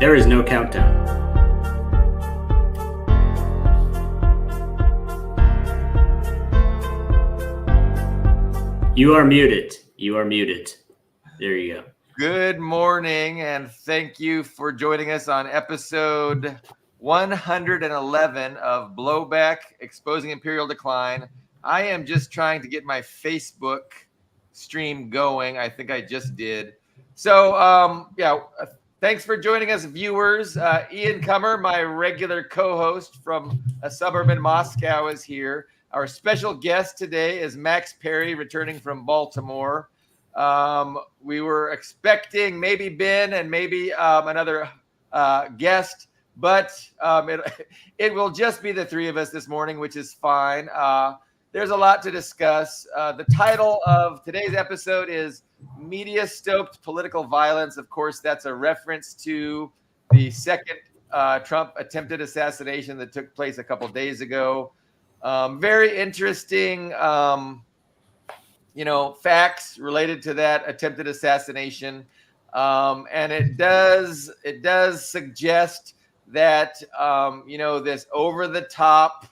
There is no countdown. You are muted. You are muted. There you go. Good morning, and thank you for joining us on episode 111 of Blowback, Exposing Imperial Decline. I am just trying to get my Facebook stream going. I think I just did. So, thanks for joining us, viewers. Ian Kummer, my regular co-host from a suburb in Moscow, is here. Our special guest today is Max Parry, returning from Baltimore. We were expecting maybe Ben and maybe another guest, but it will just be the three of us this morning, which is fine. There's a lot to discuss. The title of today's episode is Media-Stoked Political Violence. Of course, that's a reference to the second Trump attempted assassination that took place a couple days ago. Very interesting, facts related to that attempted assassination. And it does suggest that, this over-the-top,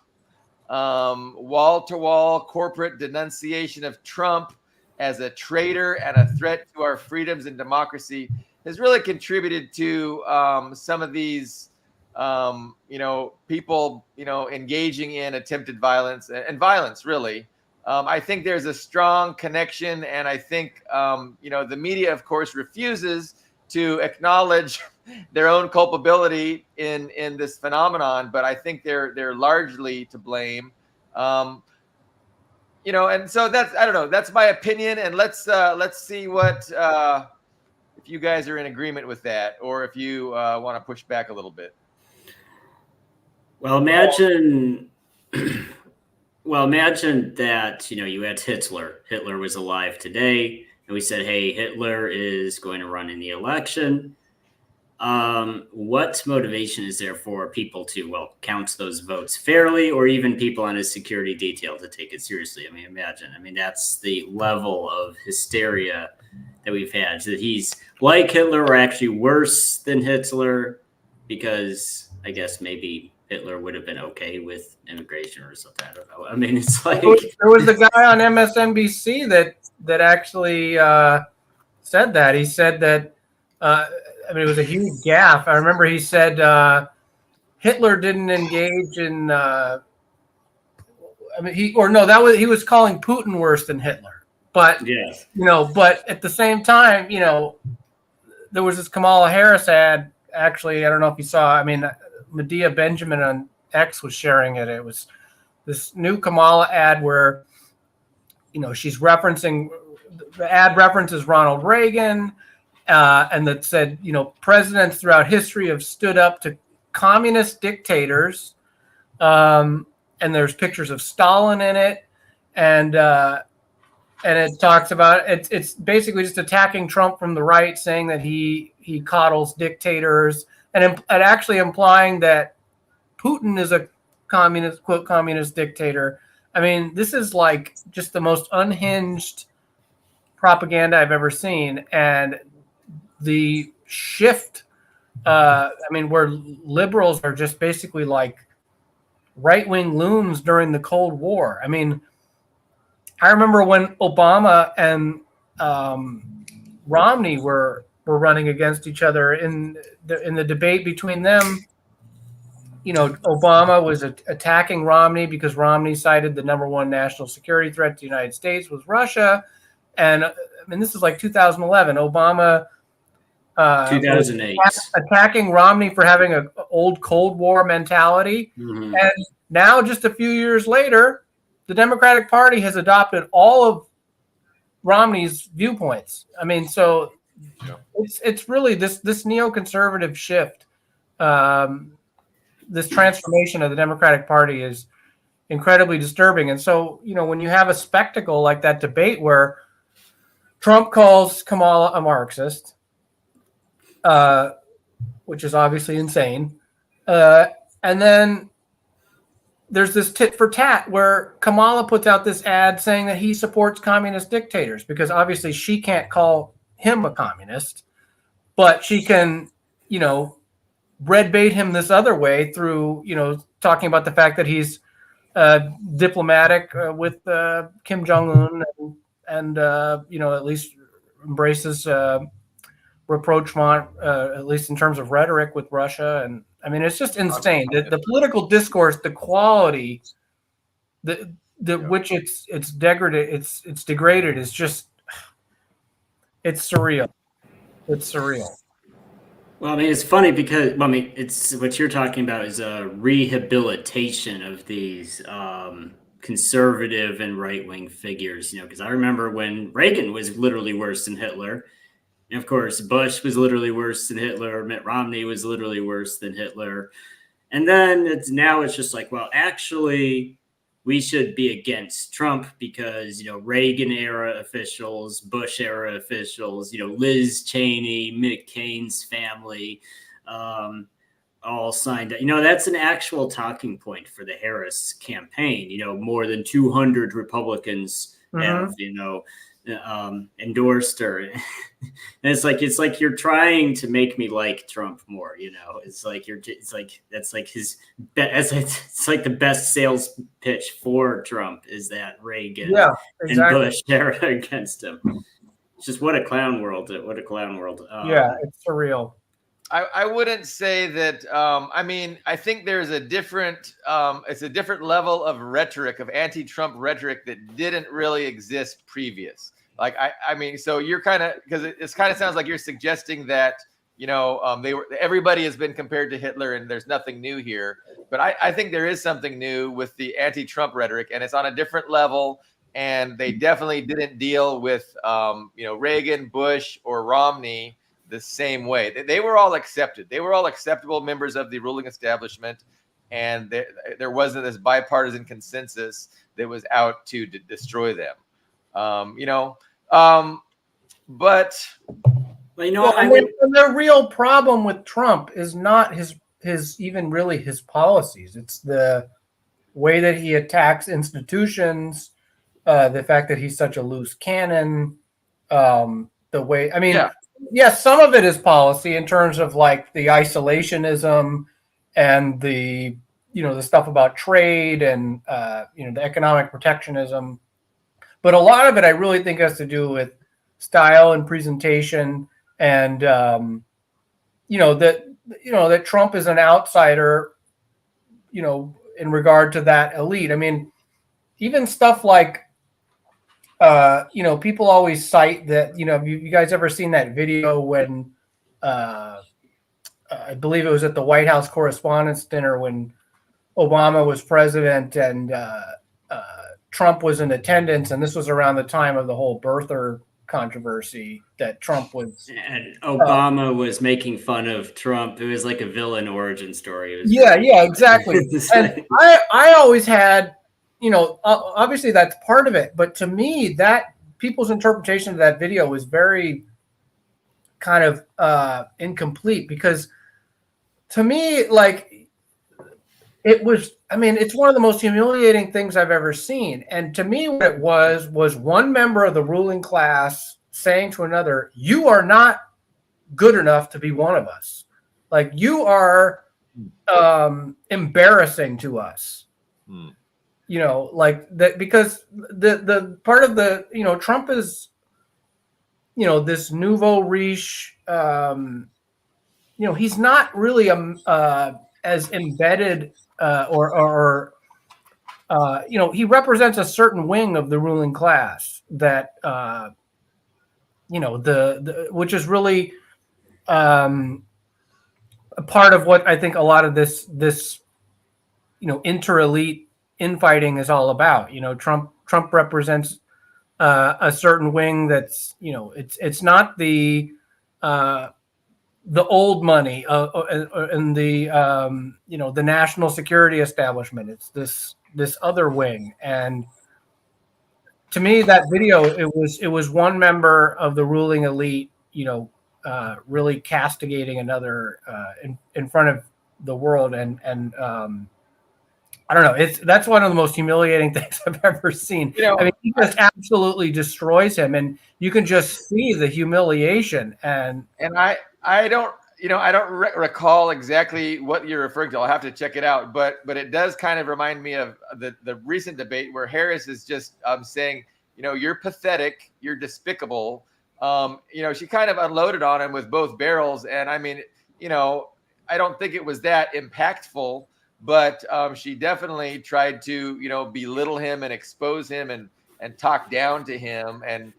wall-to-wall corporate denunciation of Trump as a traitor and a threat to our freedoms and democracy has really contributed to some of these, people, engaging in attempted violence and violence, really. I think there's a strong connection, and I think, the media, of course, refuses to acknowledge their own culpability in this phenomenon, but I think they're largely to blame. And so that's my opinion, and let's see what if you guys are in agreement with that, or if you want to push back a little bit. Well, imagine that, you had Hitler. Hitler was alive today, and we said, hey, Hitler is going to run in the election. What motivation is there for people to, count those votes fairly, or even people on his security detail to take it seriously? Imagine. That's the level of hysteria that we've had. So that he's like Hitler, or actually worse than Hitler, because I guess maybe Hitler would have been okay with immigration or something. I don't know. It's like there was a guy on MSNBC that actually said that. He said that it was a huge gaffe. I remember he said Hitler didn't engage in. He was calling Putin worse than Hitler. But yes, but at the same time, there was this Kamala Harris ad. Actually, I don't know if you saw. Medea Benjamin on X was sharing it. It was this new Kamala ad where, she's referencing, the ad references Ronald Reagan, and that said, presidents throughout history have stood up to communist dictators. And there's pictures of Stalin in it. And it talks about, it's basically just attacking Trump from the right, saying that he coddles dictators, and actually implying that Putin is a communist, quote, communist dictator. This is like just the most unhinged propaganda I've ever seen. And the shift, where liberals are just basically like right-wing loons during the Cold War. I remember when Obama and Romney were running against each other in the debate between them. Obama was attacking Romney because Romney cited the number one national security threat to the United States was Russia. And this is like 2011. Obama 2008 attacking Romney for having an old Cold War mentality. Mm-hmm. And now, just a few years later, the Democratic Party has adopted all of Romney's viewpoints. So it's really this neoconservative shift, this transformation of the Democratic Party is incredibly disturbing. And so, when you have a spectacle like that debate where Trump calls Kamala a Marxist, which is obviously insane, and then there's this tit for tat where Kamala puts out this ad saying that he supports communist dictators, because obviously she can't call him a communist, but she can, red bait him this other way through, talking about the fact that he's diplomatic with Kim Jong-un and at least embraces rapprochement, at least in terms of rhetoric with Russia. And I mean, it's just insane. The political discourse, the quality, which it's degraded, it's degraded is just, it's surreal. It's surreal. Well, I mean, it's funny because it's what you're talking about is a rehabilitation of these conservative and right-wing figures. Because I remember when Reagan was literally worse than Hitler. And of course, Bush was literally worse than Hitler. Mitt Romney was literally worse than Hitler. And then it's just like, well, actually, we should be against Trump because, Reagan era officials, Bush era officials, Liz Cheney, McCain's family, all signed up. That's an actual talking point for the Harris campaign. More than 200 Republicans have, endorsed her. And it's like you're trying to make me like Trump more. It's like that's like the best sales pitch for Trump is that Reagan and Bush era against him. It's just what a clown world. What a clown world. It's surreal. I wouldn't say that. I think there's a different. It's a different level of rhetoric, of anti-Trump rhetoric that didn't really exist previous. Like so you're kind of, because it kind of sounds like you're suggesting that everybody has been compared to Hitler and there's nothing new here. But I think there is something new with the anti-Trump rhetoric, and it's on a different level. And they definitely didn't deal with Reagan, Bush, or Romney the same way. They were all accepted. They were all acceptable members of the ruling establishment, and there wasn't this bipartisan consensus that was out to destroy them. But the real problem with Trump is not his even really his policies. It's the way that he attacks institutions, the fact that he's such a loose cannon, the way, yes, some of it is policy in terms of like the isolationism and the stuff about trade and the economic protectionism. But a lot of it, I really think, has to do with style and presentation, and that Trump is an outsider, in regard to that elite. I mean, even stuff like, people always cite that. You guys ever seen that video when I believe it was at the White House Correspondents' Dinner when Obama was president and Trump was in attendance, and this was around the time of the whole birther controversy that Trump was. And Obama was making fun of Trump. It was like a villain origin story. Exactly. And I always had, obviously that's part of it, but to me, that people's interpretation of that video was very kind of incomplete, because to me, like, it was, it's one of the most humiliating things I've ever seen. And to me, what it was one member of the ruling class saying to another, you are not good enough to be one of us. Like, you are embarrassing to us. Like that, because the part of the, Trump is, this nouveau riche, he's not really as embedded he represents a certain wing of the ruling class that which is really a part of what I think a lot of this inter-elite infighting is all about. Trump represents a certain wing that's it's not the old money and the national security establishment. It's this other wing. And to me, that video, it was one member of the ruling elite, really castigating another in front of the world. And I don't know. That's one of the most humiliating things I've ever seen. He just absolutely destroys him, and you can just see the humiliation. And I don't, I don't recall exactly what you're referring to. I'll have to check it out. But it does kind of remind me of the recent debate where Harris is just saying, you're pathetic, you're despicable. She kind of unloaded on him with both barrels. And I mean, I don't think it was that impactful, but she definitely tried to, belittle him and expose him and talk down to him and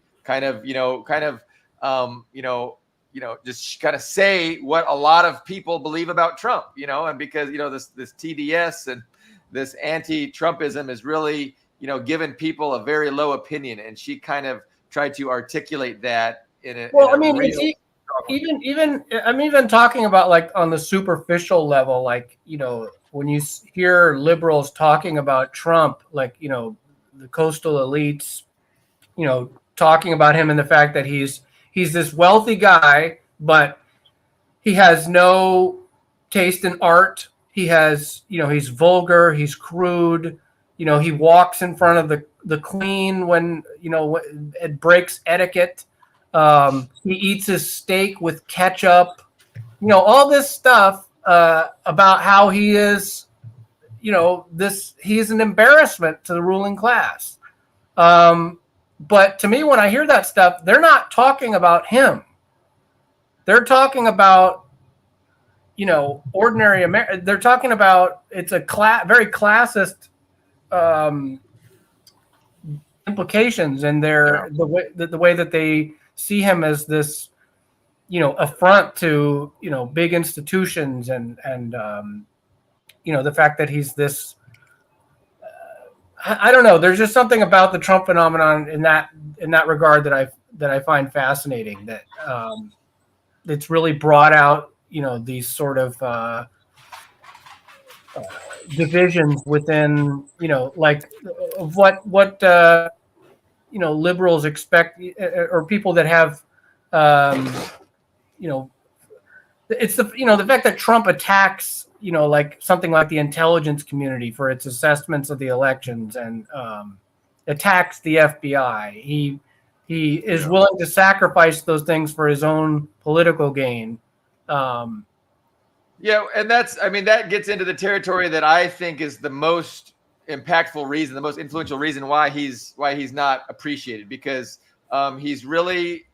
just kind of say what a lot of people believe about Trump, and because, this TDS and this anti-Trumpism is really, given people a very low opinion. And she kind of tried to articulate that I'm even talking about like on the superficial level, like, when you hear liberals talking about Trump, like, the coastal elites, talking about him and the fact that he's this wealthy guy, but he has no taste in art. He has, he's vulgar, he's crude, he walks in front of the queen when, it breaks etiquette. He eats his steak with ketchup, all this stuff about how he is, he's an embarrassment to the ruling class. But to me, when I hear that stuff, they're not talking about him. They're talking about, ordinary America. They're talking about it's a very classist implications, and the way that they see him as this, affront to, big institutions and the fact that he's this. I don't know. There's just something about the Trump phenomenon in that regard that I find fascinating. That it's really brought out, these sort of divisions within, like what liberals expect, or people that have, it's the fact that Trump attacks, like something like the intelligence community for its assessments of the elections, and attacks the FBI. He is willing to sacrifice those things for his own political gain. And that gets into the territory that I think is the most impactful reason, the most influential reason why he's not appreciated, because he's really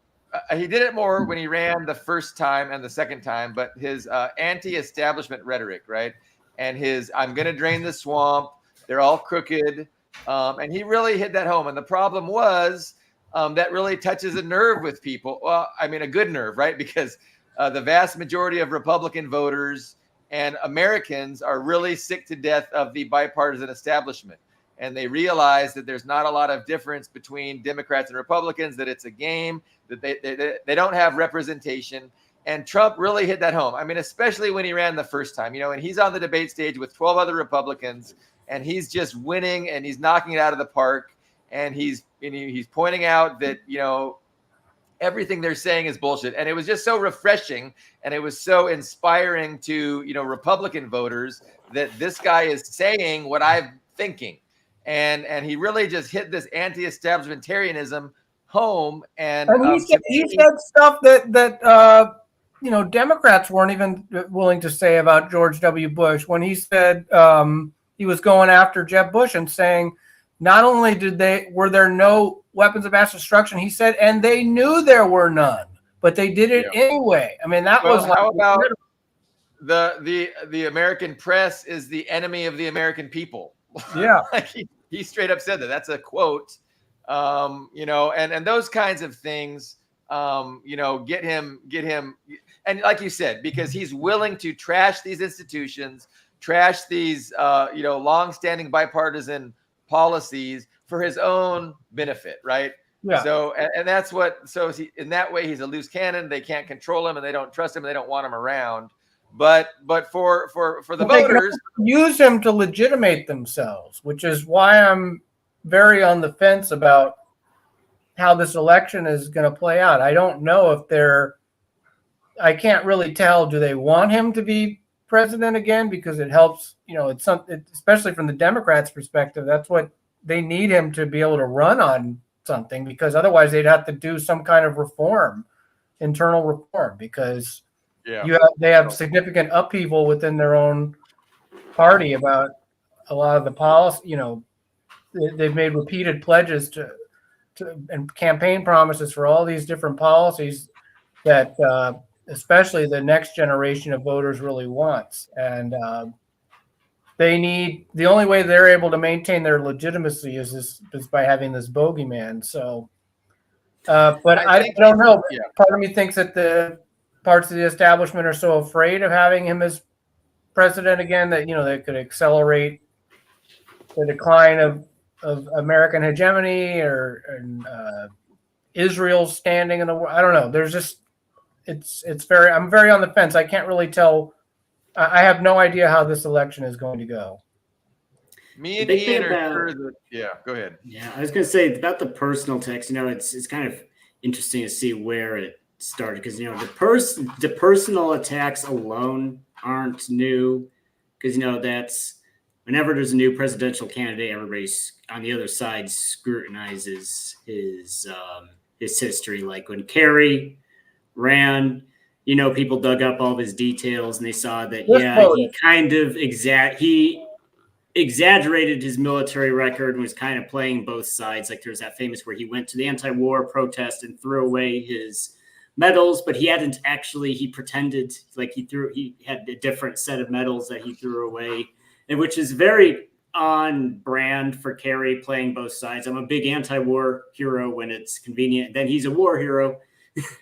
he did it more when he ran the first time and the second time, but his anti-establishment rhetoric, right? And his I'm going to drain the swamp, they're all crooked, and he really hit that home. And the problem was that really touches a nerve with people. Well, I mean, a good nerve, right? Because the vast majority of Republican voters and Americans are really sick to death of the bipartisan establishment. And they realize that there's not a lot of difference between Democrats and Republicans, that it's a game, that they don't have representation. And Trump really hit that home. I mean, especially when he ran the first time, and he's on the debate stage with 12 other Republicans, and he's just winning, and he's knocking it out of the park. And he's pointing out that, everything they're saying is bullshit. And it was just so refreshing, and it was so inspiring to, Republican voters that this guy is saying what I'm thinking. And he really just hit this anti-establishmentarianism home. And he said stuff that Democrats weren't even willing to say about George W. Bush, when he said he was going after Jeb Bush and saying, not only were there no weapons of mass destruction, he said, and they knew there were none, but they did it anyway. I mean, how about the American press is the enemy of the American people? Yeah. He straight up said that. That's a quote. And those kinds of things, get him. And like you said, because he's willing to trash these institutions, trash these, long-standing bipartisan policies for his own benefit, right? Yeah. So, and that's in that way, he's a loose cannon. They can't control him, and they don't trust him, and they don't want him around. But for the voters, use him to legitimate themselves, which is why I'm very on the fence about how this election is going to play out. I don't know if I can't really tell. Do they want him to be president again? Because it helps, especially from the Democrats' perspective, that's what they need him to be able to run on something, because otherwise they'd have to do some kind of reform, internal reform, because Yeah. They have significant upheaval within their own party about a lot of the policy. They've made repeated pledges to and campaign promises for all these different policies that especially the next generation of voters really wants. And the only way they're able to maintain their legitimacy is by having this bogeyman. So, but I don't know. Yeah. Part of me thinks that the parts of the establishment are so afraid of having him as president again that they could accelerate the decline of American hegemony or Israel's standing in the world. I don't know. There's just I'm very on the fence. I can't really tell. I have no idea how this election is going to go. Me and Ian are sure that. Yeah, go ahead. Yeah, I was going to say about the personal text. It's kind of interesting to see where it started because the personal attacks alone aren't new because that's whenever there's a new presidential candidate, everybody's on the other side scrutinizes his history. Like when Kerry ran, people dug up all of his details and they saw that he kind of exaggerated his military record and was kind of playing both sides. Like there's that famous where he went to the anti-war protest and threw away his medals, but he pretended like he had a different set of medals that he threw away, and which is very on brand for Kerry, playing both sides. I'm a big anti-war hero when it's convenient. Then he's a war hero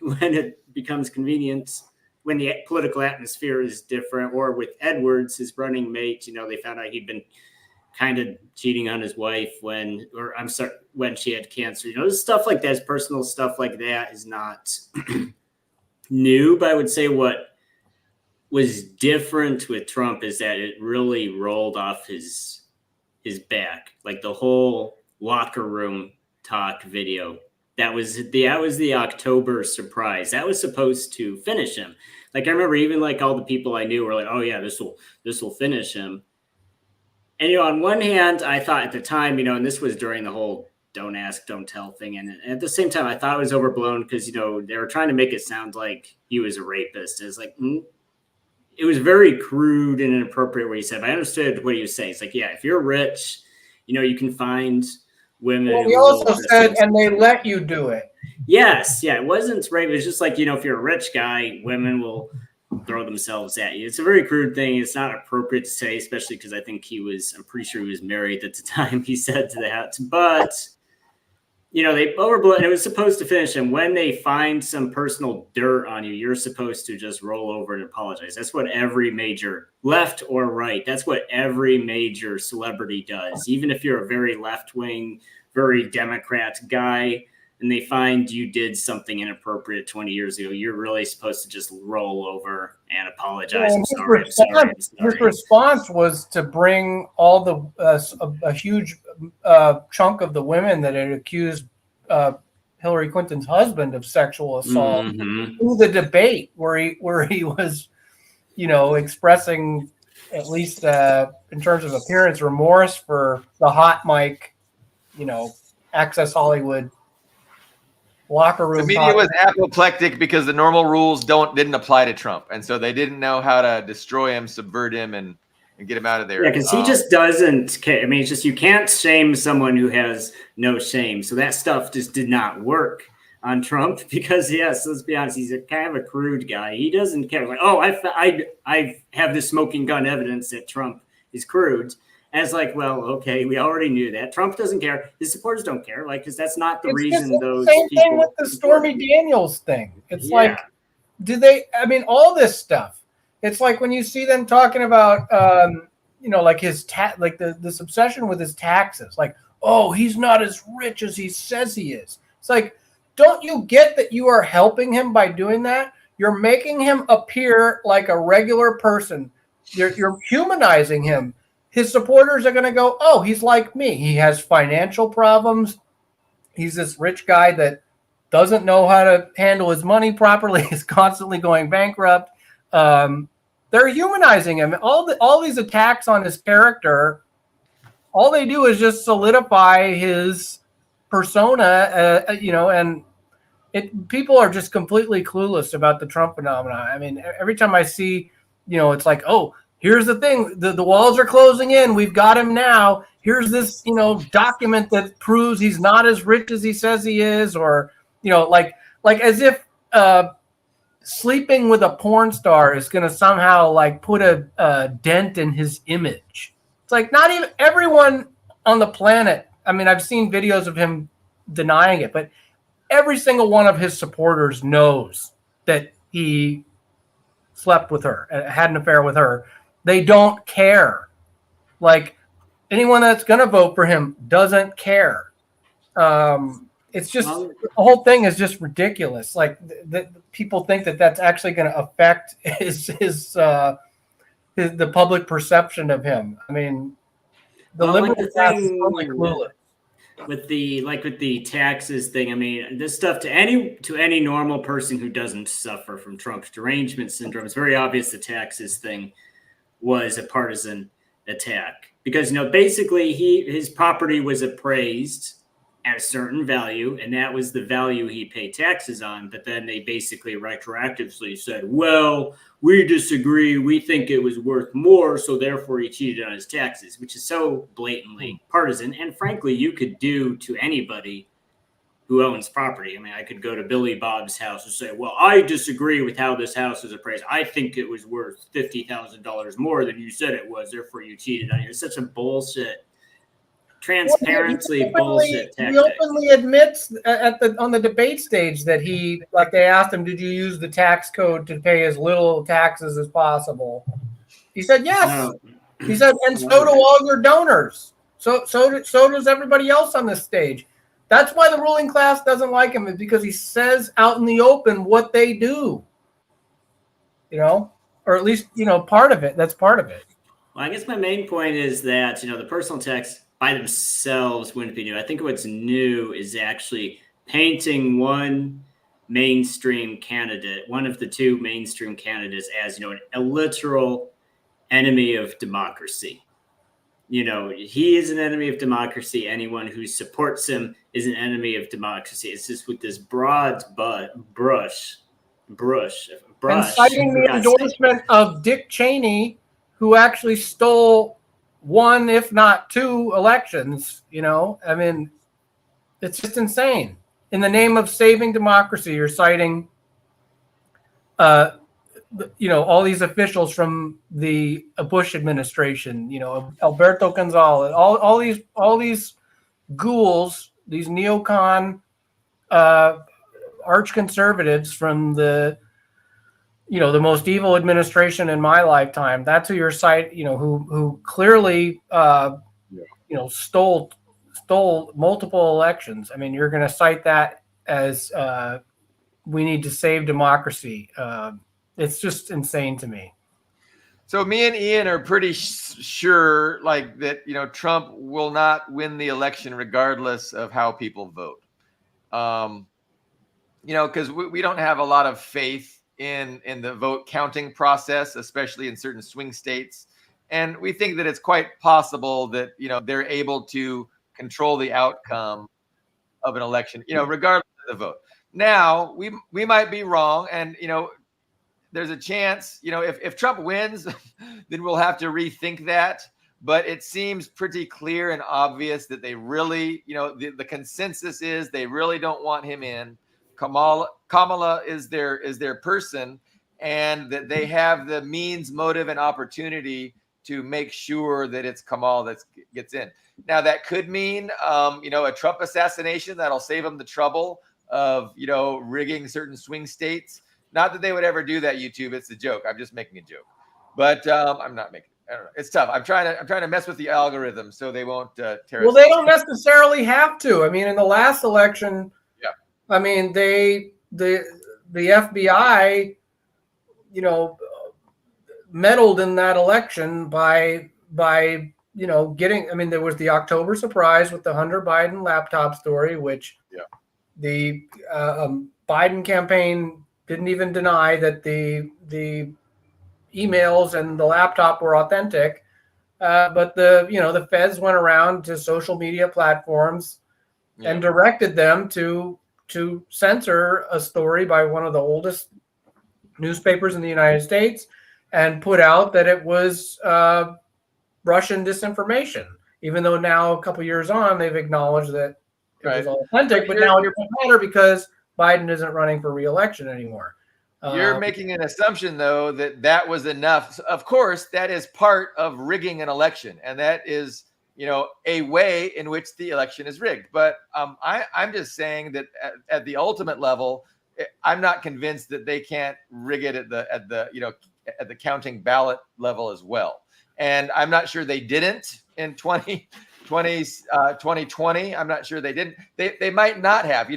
when it becomes convenient, when the political atmosphere is different. Or with Edwards, his running mate, they found out he'd been kind of cheating on his wife when she had cancer. Stuff like that, personal stuff like that is not new. But I would say what was different with Trump is that it really rolled off his back, like the whole locker room talk video. That was the October surprise. That was supposed to finish him. Like I remember even like all the people I knew were like, "Oh yeah, this will finish him." And on one hand, I thought at the time, and this was during the whole "don't ask, don't tell" thing, and at the same time, I thought it was overblown because they were trying to make it sound like he was a rapist. It's like it was very crude and inappropriate what he said. But I understood what he was saying. It's like, yeah, if you're rich, you can find women. Well, he also said, and they let you do it. Yes, yeah, it wasn't rape. It was just like, if you're a rich guy, women will throw themselves at you. It's a very crude thing. It's not appropriate to say, especially because I think I'm pretty sure he was married at the time he said that. But, they overblown, and it was supposed to finish him. When they find some personal dirt on you, you're supposed to just roll over and apologize. That's what every major, left or right, that's what every major celebrity does. Even if you're a very left-wing, very Democrat guy, and they find you did something inappropriate 20 years ago, you're really supposed to just roll over and apologize. I'm sorry. His response was to bring all a huge chunk of the women that had accused Hillary Clinton's husband of sexual assault to the debate where he was, expressing at least in terms of appearance remorse for the hot mic, Access Hollywood locker room. The media was apoplectic because the normal rules didn't apply to Trump, and so they didn't know how to destroy him, subvert him, and get him out of there. Yeah, because he just doesn't care. I mean, it's just you can't shame someone who has no shame. So that stuff just did not work on Trump because, yes, let's be honest, he's a kind of a crude guy. He doesn't care. Like, oh, I have this smoking gun evidence that Trump is crude. And it's like, well, okay, we already knew that. Trump doesn't care. His supporters don't care, because that's not the reason those same people. Thing with the Stormy Daniels thing. It's like, all this stuff. It's like when you see them talking about, like this obsession with his taxes. Like, oh, he's not as rich as he says he is. It's like, don't you get that you are helping him by doing that? You're making him appear like a regular person. You're humanizing him. His supporters are going to go, oh, he's like me. He has financial problems. He's this rich guy that doesn't know how to handle his money properly. He's constantly going bankrupt. They're humanizing him. All these attacks on his character, all they do is just solidify his persona, and people are just completely clueless about the Trump phenomenon. I mean, every time I see, it's like, oh, here's the thing, the walls are closing in, we've got him now. Here's this, document that proves he's not as rich as he says he is, or, like as if sleeping with a porn star is going to somehow like put a dent in his image. It's like not even everyone on the planet. I mean, I've seen videos of him denying it, but every single one of his supporters knows that he slept with her, had an affair with her. They don't care. Like anyone that's going to vote for him doesn't care. It's just the whole thing is just ridiculous. Like people think that that's actually going to affect the public perception of him. I mean, the liberal class is totally clueless. With the taxes thing, I mean, this stuff to any normal person who doesn't suffer from Trump's derangement syndrome, it's very obvious the taxes thing was a partisan attack because basically his property was appraised at a certain value, and that was the value he paid taxes on. But then they basically retroactively said, well, we disagree. We think it was worth more, so therefore he cheated on his taxes, which is so blatantly partisan. And frankly, you could do to anybody who owns property. I mean, I could go to Billy Bob's house and say, well, I disagree with how this house is appraised. I think it was worth $50,000 more than you said it was, therefore you cheated on it. It's such a bullshit. Transparency bullshit tactic. He openly admits on the debate stage that they asked him, did you use the tax code to pay as little taxes as possible? He said yes. No. He said, and so do all your donors. So does everybody else on this stage. That's why the ruling class doesn't like him, is because he says out in the open what they do. Or at least part of it. That's part of it. Well, I guess my main point is that the personal tax by themselves wouldn't be new. I think what's new is actually painting one mainstream candidate, one of the two mainstream candidates, as a literal enemy of democracy. He is an enemy of democracy. Anyone who supports him is an enemy of democracy. It's just with this broad brush. And citing the endorsement of Dick Cheney, who actually stole one, if not two, elections. I mean, it's just insane. In the name of saving democracy, you're citing, all these officials from the Bush administration. Alberto Gonzalez, all these ghouls, these neocon arch conservatives from the most evil administration in my lifetime. That's who you're citing, who clearly, stole multiple elections. I mean, you're going to cite that as we need to save democracy. It's just insane to me. So me and Ian are pretty sure that, Trump will not win the election regardless of how people vote. Because we don't have a lot of faith in the vote counting process, especially in certain swing states. And we think that it's quite possible that, they're able to control the outcome of an election, regardless of the vote. Now, we might be wrong. And, there's a chance, if Trump wins, then we'll have to rethink that. But it seems pretty clear and obvious that they really, the consensus is they really don't want him in. Kamala is their person, and that they have the means, motive, and opportunity to make sure that it's Kamala that gets in. Now that could mean, a Trump assassination that'll save them the trouble of, rigging certain swing states. Not that they would ever do that, YouTube. It's a joke. I'm just making a joke, but I'm not making. I don't know. It's tough. I'm trying to mess with the algorithm so they won't tear us. Well, they don't necessarily have to. I mean, in the last election. I mean, the FBI, meddled in that election by getting. I mean, there was the October surprise with the Hunter Biden laptop story, which the Biden campaign didn't even deny that the emails and the laptop were authentic. But the feds went around to social media platforms and directed them to to censor a story by one of the oldest newspapers in the United States and put out that it was Russian disinformation, even though now a couple years on, they've acknowledged that it was all authentic, but now it doesn't matter because Biden isn't running for re-election anymore. You're making an assumption, though, that was enough. Of course, that is part of rigging an election, and that is, a way in which the election is rigged. But I'm just saying that at the ultimate level, I'm not convinced that they can't rig it at the counting ballot level as well. And I'm not sure they didn't in 2020. I'm not sure they didn't. They might not have.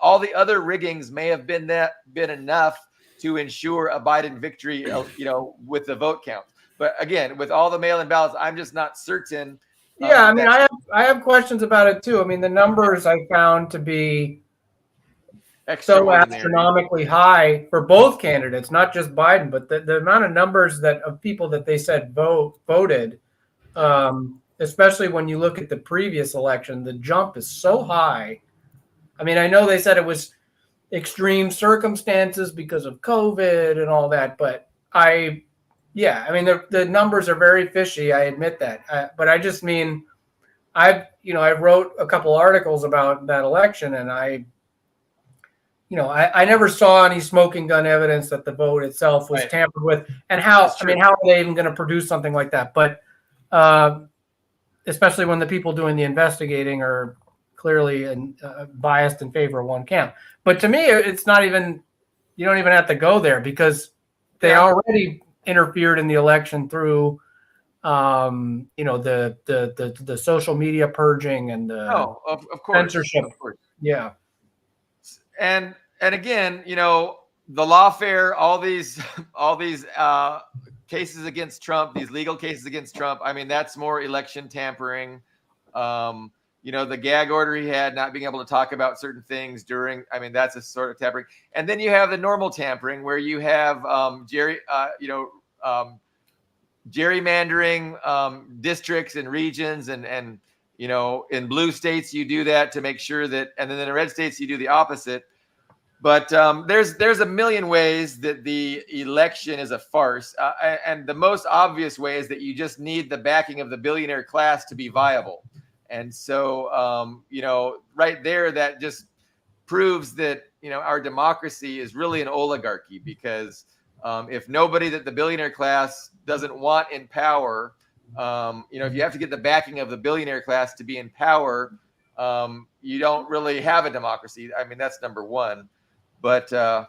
All the other riggings may have been enough to ensure a Biden victory, with the vote count. But again, with all the mail-in ballots, I'm just not certain. Yeah, I mean, I have questions about it too. I mean, the numbers I found to be so astronomically high for both candidates, not just Biden, but the amount of numbers of people that they said voted, especially when you look at the previous election, the jump is so high. I mean, I know they said it was extreme circumstances because of COVID and all that, but I mean, the numbers are very fishy. I admit that, but I just mean, I wrote a couple articles about that election, and I never saw any smoking gun evidence that the vote itself was tampered with, and how are they even going to produce something like that? But especially when the people doing the investigating are clearly biased in favor of one camp. But to me, it's not even, you don't even have to go there because they already interfered in the election through, the social media purging and the of course, censorship. Of course. Yeah. And again, the lawfare, all these cases against Trump, these legal cases against Trump. I mean, that's more election tampering. The gag order he had, not being able to talk about certain things during, I mean, that's a sort of tampering. And then you have the normal tampering where you have gerrymandering districts and regions, and in blue states you do that to make sure that, and then in the red states you do the opposite. But there's a million ways that the election is a farce, and the most obvious way is that you just need the backing of the billionaire class to be viable. And so, right there, that just proves that, our democracy is really an oligarchy, because if nobody that the billionaire class doesn't want in power, if you have to get the backing of the billionaire class to be in power, you don't really have a democracy. I mean, that's number one. But so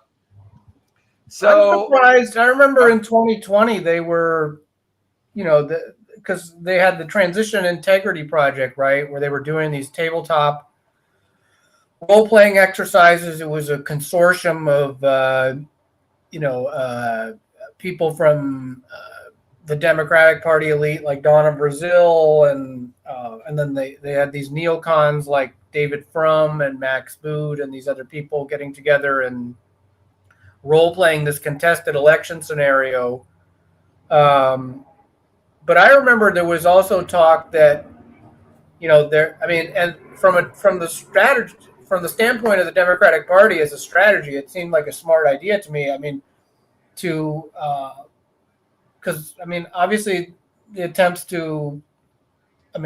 I'm surprised. I remember in 2020, they were, because they had the Transition Integrity Project, right, where they were doing these tabletop role-playing exercises. It was a consortium of, people from the Democratic Party elite, like Donna Brazile, and then they had these neocons like David Frum and Max Boot and these other people getting together and role-playing this contested election scenario. But I remember there was also talk that, and from the strategy, from the standpoint of the Democratic Party as a strategy, it seemed like a smart idea to me. I mean, because obviously the attempts to, a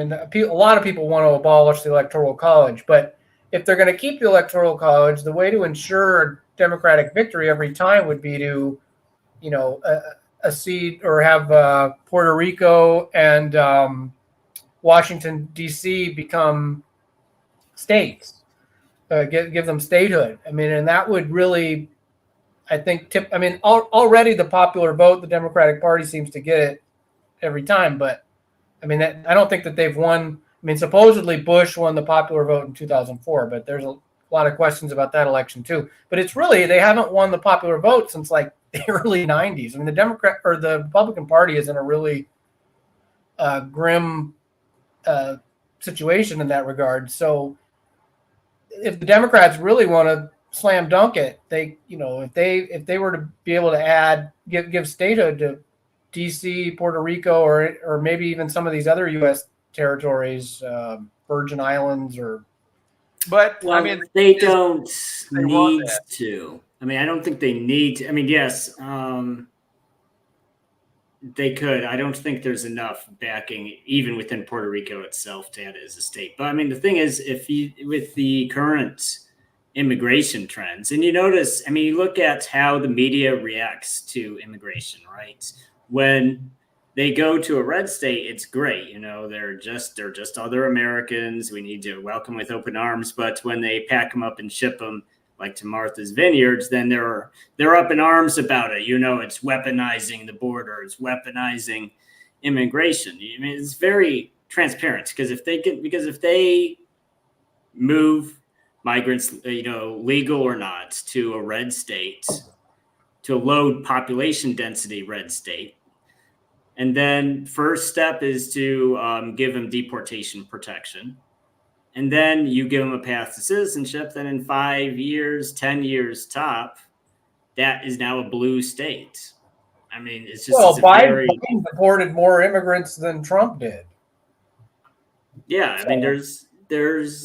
lot of people want to abolish the Electoral College, but if they're going to keep the Electoral College, the way to ensure Democratic victory every time would be to, accede or have Puerto Rico and Washington, D.C. become states, give them statehood. And that would really, I think, already the popular vote, the Democratic Party seems to get it every time. But, I don't think that they've won. Supposedly Bush won the popular vote in 2004, but there's a lot of questions about that election too. But it's really, they haven't won the popular vote since like the early 90s. The Democrat or the Republican Party is in a really grim situation in that regard. So if the Democrats really want to slam dunk it, they, if they were to be able to give statehood to DC, Puerto Rico, or maybe even some of these other U.S. territories, Virgin Islands, or But Well, I mean, they don't they want need that. to. I mean, I don't think they need to. I mean, yes, they could. I don't think there's enough backing, even within Puerto Rico itself, to add it as a state. But I mean, the thing is, if you with the current immigration trends, and you notice, I mean, you look at how the media reacts to immigration, right? When they go to a red state, it's great. You know, they're just other Americans. We need to welcome with open arms. But when they pack them up and ship them, like to Martha's Vineyards, then they're up in arms about it. You know, it's weaponizing the border, it's weaponizing immigration. I mean, it's very transparent because if they move migrants, you know, legal or not, to a red state, to a low population density red state, and then first step is to give them deportation protection. And then you give them a path to citizenship. Then in 5 years, 10 years top, that is now a blue state. I mean, it's just Well, it's a very Biden deported more immigrants than Trump did. yeah. I mean, there's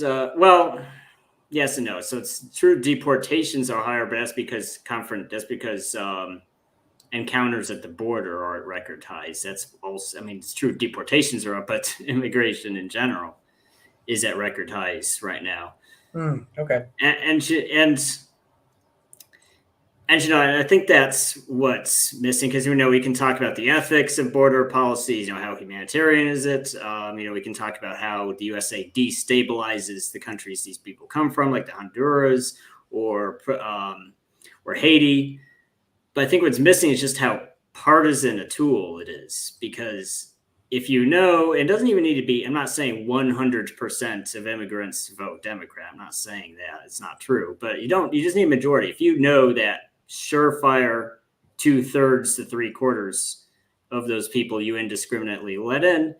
well, yes and no. So it's true deportations are higher, but that's because encounters at the border are at record highs. That's also, I mean, it's true deportations are up, but immigration in general is at record highs right now. Okay. And you know, I think that's what's missing because, you know, we can talk about the ethics of border policies, you know, how humanitarian is it? You know, we can talk about how the USA destabilizes the countries these people come from, like the Honduras or Haiti. But I think what's missing is just how partisan a tool it is, because if you know, it doesn't even need to be, I'm not saying 100% of immigrants vote Democrat. I'm not saying that. It's not true. But you just need a majority. If you know that surefire 2/3 to 3/4 of those people you indiscriminately let in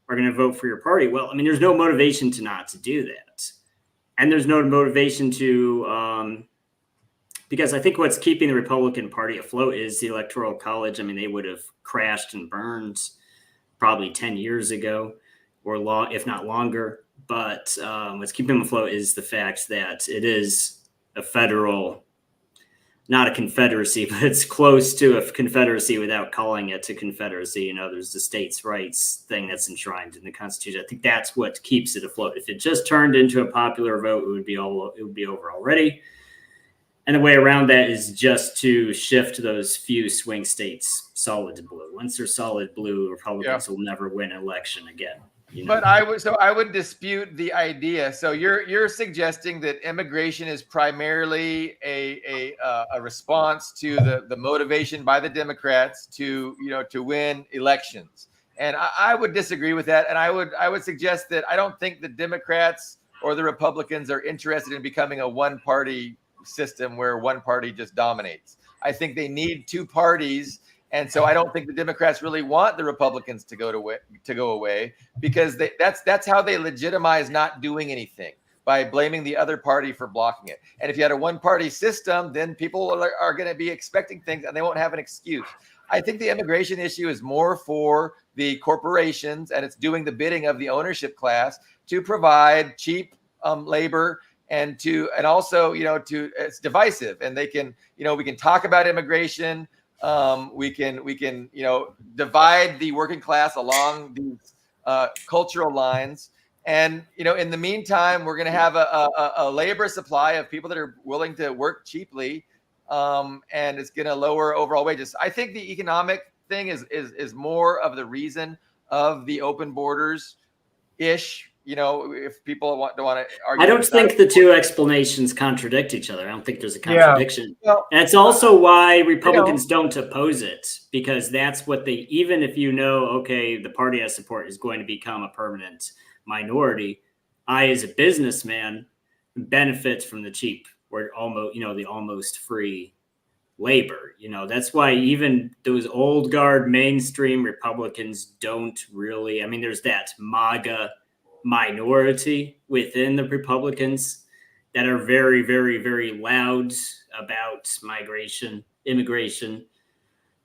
are going to vote for your party. Well, I mean, there's no motivation to not to do that. And there's no motivation to, because I think what's keeping the Republican Party afloat is the Electoral College. I mean, they would have crashed and burned probably 10 years ago or long, if not longer. But what's keeping them afloat is the fact that it is a federal, not a confederacy, but it's close to a confederacy without calling it a confederacy. You know, there's the states' rights thing that's enshrined in the Constitution. I think that's what keeps it afloat. If it just turned into a popular vote, it would be over already. And the way around that is just to shift those few swing states solid to blue. Once they're solid blue, Republicans will never win an election again. You know? But I would dispute the idea. So you're suggesting that immigration is primarily a response to the motivation by the Democrats to win elections. And I would disagree with that. And I would suggest that I don't think the Democrats or the Republicans are interested in becoming a one-party system where one party just dominates. I think they need two parties, and so I don't think the Democrats really want the Republicans to go away because that's how they legitimize not doing anything, by blaming the other party for blocking it. And if you had a one-party system, then people are going to be expecting things and they won't have an excuse. I think the immigration issue is more for the corporations, and it's doing the bidding of the ownership class to provide cheap labor. And also, it's divisive, and we can talk about immigration. We can divide the working class along these cultural lines. And, in the meantime, we're going to have a labor supply of people that are willing to work cheaply. And it's going to lower overall wages. I think the economic thing is more of the reason of the open borders ish. If people don't want to argue. I don't think the two explanations contradict each other. I don't think there's a contradiction. Yeah. Well, and it's also why Republicans don't oppose it, because that's what even if okay, the party I support is going to become a permanent minority, I, as a businessman, benefit from the cheap or the almost free labor. That's why even those old guard mainstream Republicans don't really, there's that MAGA minority within the Republicans that are very, very, very loud about immigration.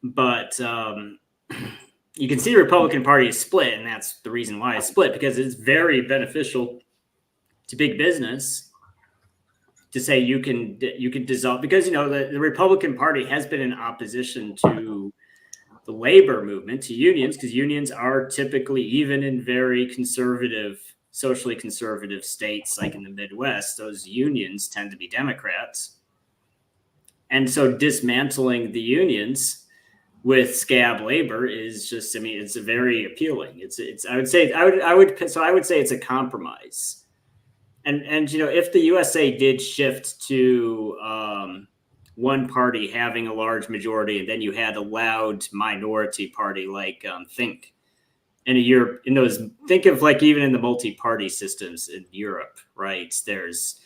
But you can see the Republican Party is split, and that's the reason why it's split, because it's very beneficial to big business to say you can dissolve, because the Republican Party has been in opposition to the labor movement, to unions, because unions are typically, even in very conservative, socially conservative states like in the Midwest, those unions tend to be Democrats. And so dismantling the unions with scab labor is just, it's a very appealing. I would say it's a compromise. And if the USA did shift to one party having a large majority, and then you had a loud minority party like think of like even in the multi-party systems in Europe, right? There's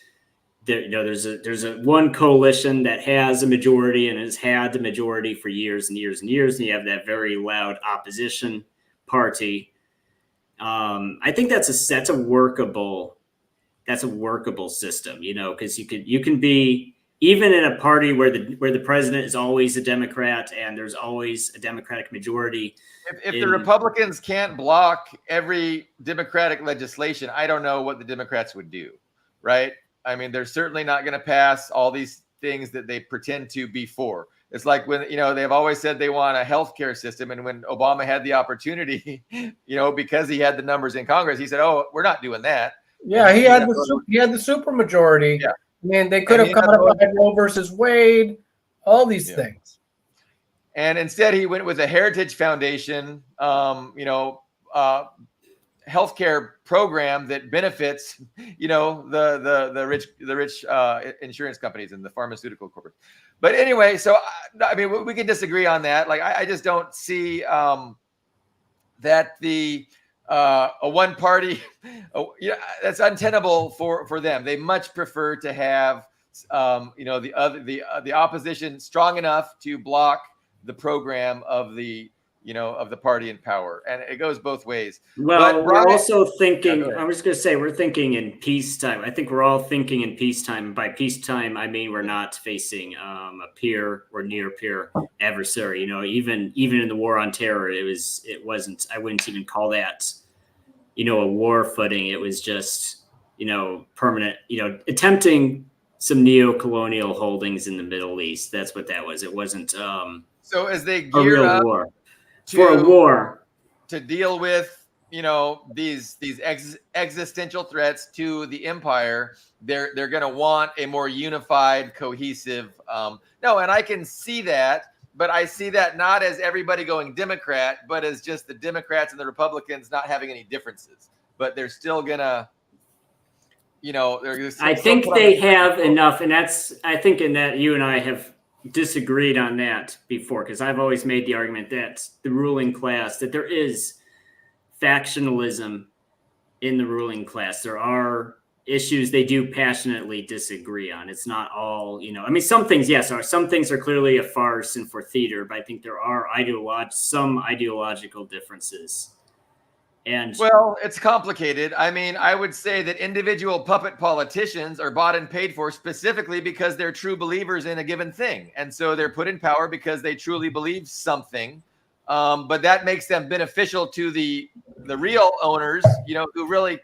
a one coalition that has a majority and has had the majority for years and years and years, and you have that very loud opposition party. I think that's a workable system, because you can be even in a party where the president is always a Democrat and there's always a Democratic majority. If the Republicans can't block every Democratic legislation, I don't know what the Democrats would do, right? I mean, they're certainly not going to pass all these things that they pretend to be for. It's like when, they've always said they want a healthcare system. And when Obama had the opportunity, because he had the numbers in Congress, he said, oh, we're not doing that. Yeah, he had the super majority. Yeah. I mean, they could have codified Roe versus Wade, all these things. And instead, he went with a Heritage Foundation, healthcare program that benefits, the rich insurance companies and the pharmaceutical corporate. But anyway, so I mean, we can disagree on that. Like, I just don't see that a one party, that's untenable for them. They much prefer to have the opposition strong enough to block the program of the party in power, and it goes both ways. Well, we're also thinking. I was going to say we're thinking in peacetime. I think we're all thinking in peacetime. By peacetime, I mean we're not facing a peer or near peer adversary. Even in the war on terror, it wasn't. I wouldn't even call that a war footing. It was just permanent. Attempting some neo-colonial holdings in the Middle East. That's what that was. It wasn't. So as they gear up war. For a war to deal with these existential threats to the empire, they're going to want a more unified, cohesive. And I can see that, but I see that not as everybody going Democrat, but as just the Democrats and the Republicans not having any differences. But they're still gonna, I think they have enough, and I think in that you and I have disagreed on that before, because I've always made the argument that the ruling class, that there is factionalism in the ruling class. There are issues they do passionately disagree on. It's not all, some things, yes, some things are clearly a farce and for theater, but I think there are some ideological differences. And well, it's complicated. I mean, I would say that individual puppet politicians are bought and paid for specifically because they're true believers in a given thing. And so they're put in power because they truly believe something. But that makes them beneficial to the real owners, who really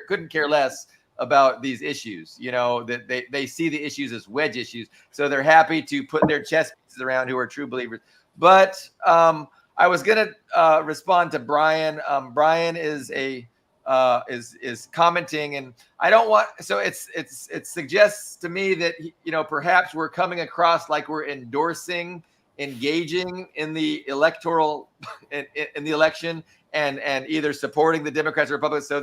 couldn't care less about these issues, that they see the issues as wedge issues. So they're happy to put their chess pieces around who are true believers. But I was going to respond to Brian. Brian is commenting, and I don't want. So it suggests to me that perhaps we're coming across like we're engaging in the electoral in the election, and either supporting the Democrats or Republicans. So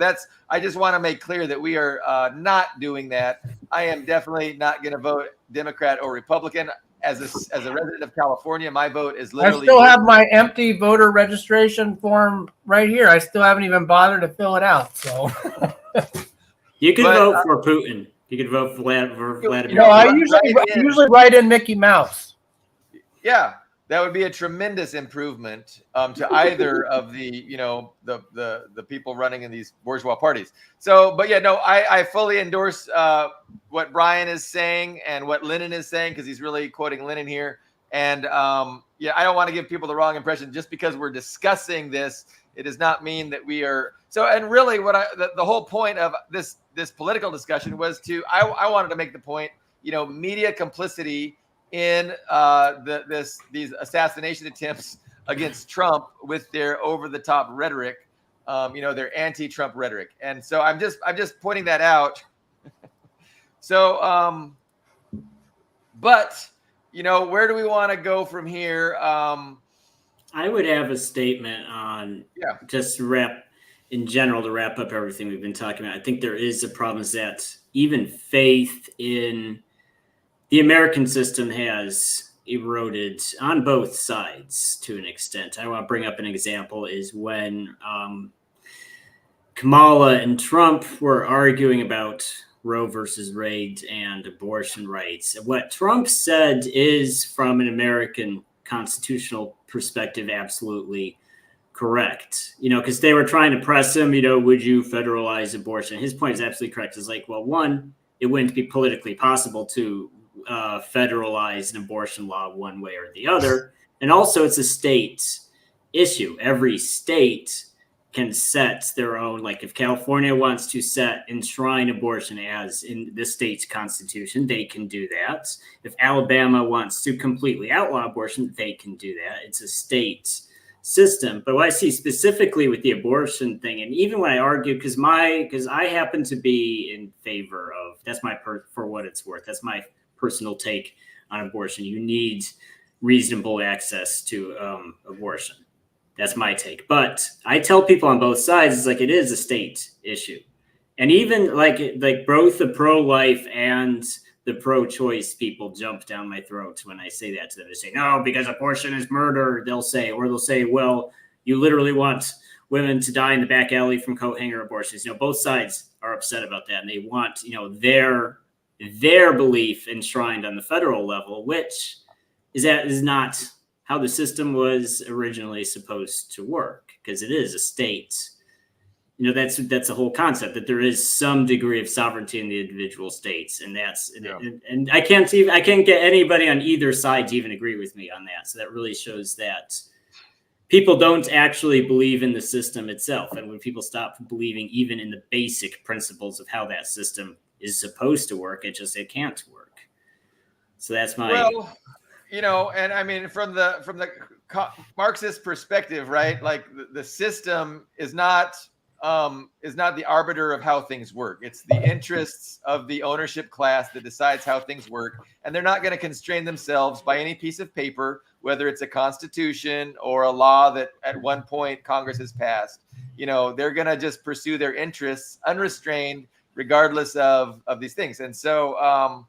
I just want to make clear that we are not doing that. I am definitely not going to vote Democrat or Republican. As a resident of California, my vote is literally. I still have my empty voter registration form right here. I still haven't even bothered to fill it out. So you could vote for Putin. You could vote for Vladimir. I usually write in Mickey Mouse. Yeah, that would be a tremendous improvement to either of the the people running in these bourgeois parties. So, but yeah, no, I fully endorse what Brian is saying and what Lenin is saying, because he's really quoting Lenin here. And I don't want to give people the wrong impression just because we're discussing this. It does not mean that we are so. And really, the whole point of this political discussion was I wanted to make the point, media complicity in these assassination attempts against Trump with their over-the-top rhetoric, their anti-Trump rhetoric. And so I'm just pointing that out. So, but where do we want to go from here? I would have a statement on just in general to wrap up everything we've been talking about. I think there is a problem is that even faith in the American system has eroded on both sides to an extent. I want to bring up an example is when Kamala and Trump were arguing about Roe versus Wade and abortion rights. What Trump said is, from an American constitutional perspective, absolutely correct. Because they were trying to press him, would you federalize abortion? His point is absolutely correct. It's like, well, one, it wouldn't be politically possible to federalize an abortion law one way or the other. And also it's a state issue. Every state can set their own, like if California wants to enshrine abortion as in the state's constitution, they can do that. If Alabama wants to completely outlaw abortion, they can do that. It's a state system. But what I see specifically with the abortion thing, and even when I argue, because I happen to be in favor of, that's my for what it's worth, that's my personal take on abortion. You need reasonable access to abortion. That's my take. But I tell people on both sides, it's like it is a state issue. And even like both the pro-life and the pro-choice people jump down my throat when I say that to them. They say, no, because abortion is murder, they'll say, well, you literally want women to die in the back alley from coat hanger abortions. Both sides are upset about that. And they want, their belief enshrined on the federal level, which is not how the system was originally supposed to work, because it is a state. That's the whole concept, that there is some degree of sovereignty in the individual states, and and I can't get anybody on either side to even agree with me on that. So that really shows that people don't actually believe in the system itself, and when people stop believing even in the basic principles of how that system is supposed to work, it can't work. So that's my and I mean, from the Marxist perspective, right? Like the system is not the arbiter of how things work. It's the interests of the ownership class that decides how things work, and they're not going to constrain themselves by any piece of paper, whether it's a constitution or a law that at one point Congress has passed. They're going to just pursue their interests unrestrained, regardless of these things. And so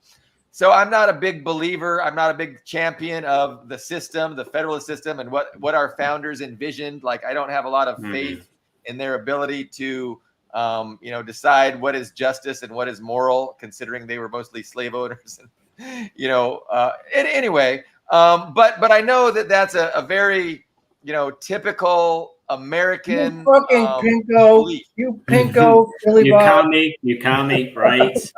so I'm not a big believer. I'm not a big champion of the system, the federalist system, and what our founders envisioned. Like, I don't have a lot of faith in their ability to, decide what is justice and what is moral, considering they were mostly slave owners. Anyway, but I know that that's a very, typical American pinko, belief. You pinko, Billy Bob. You commie, right?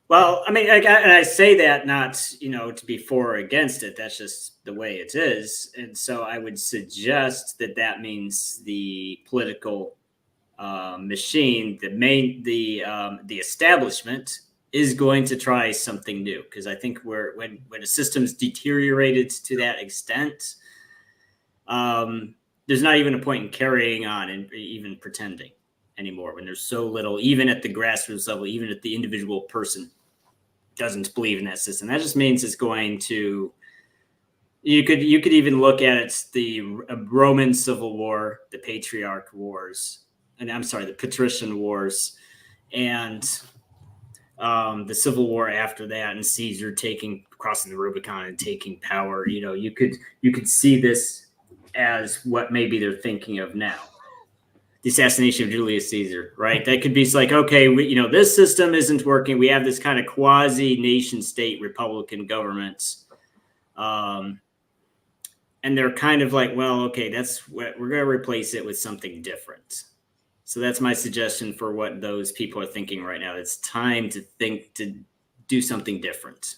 Well, I mean, and I say that not, to be for or against it. That's just the way it is. And so I would suggest that means the political machine, the establishment is going to try something new. Because I think when a system's deteriorated to that extent, there's not even a point in carrying on and even pretending anymore, when there's so little, even at the grassroots level, even at the individual person doesn't believe in that system. That just means it's going to, you could even look at it, the Roman Civil War, the Patriarch Wars, and the Patrician Wars, and the Civil War after that, and Caesar crossing the Rubicon and taking power. You could see this as what maybe they're thinking of now. The assassination of Julius Caesar, right? That could be like, okay, this system isn't working. We have this kind of quasi nation state Republican government. And they're kind of like, well, okay, we're going to replace it with something different. So that's my suggestion for what those people are thinking right now. It's time to do something different.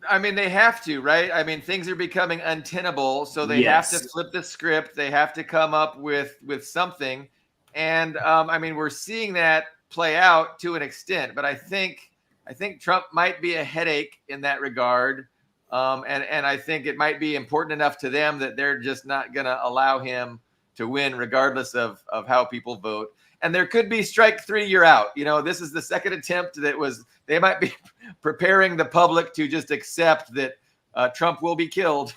I mean, they have to, right? I mean, things are becoming untenable, so they have to flip the script. They have to come up with something, and I mean, we're seeing that play out to an extent. But I think Trump might be a headache in that regard, and I think it might be important enough to them that they're just not going to allow him to win, regardless of how people vote. And there could be strike three, you're out. You know, this is the second attempt that was. They might be preparing the public to just accept that Trump will be killed,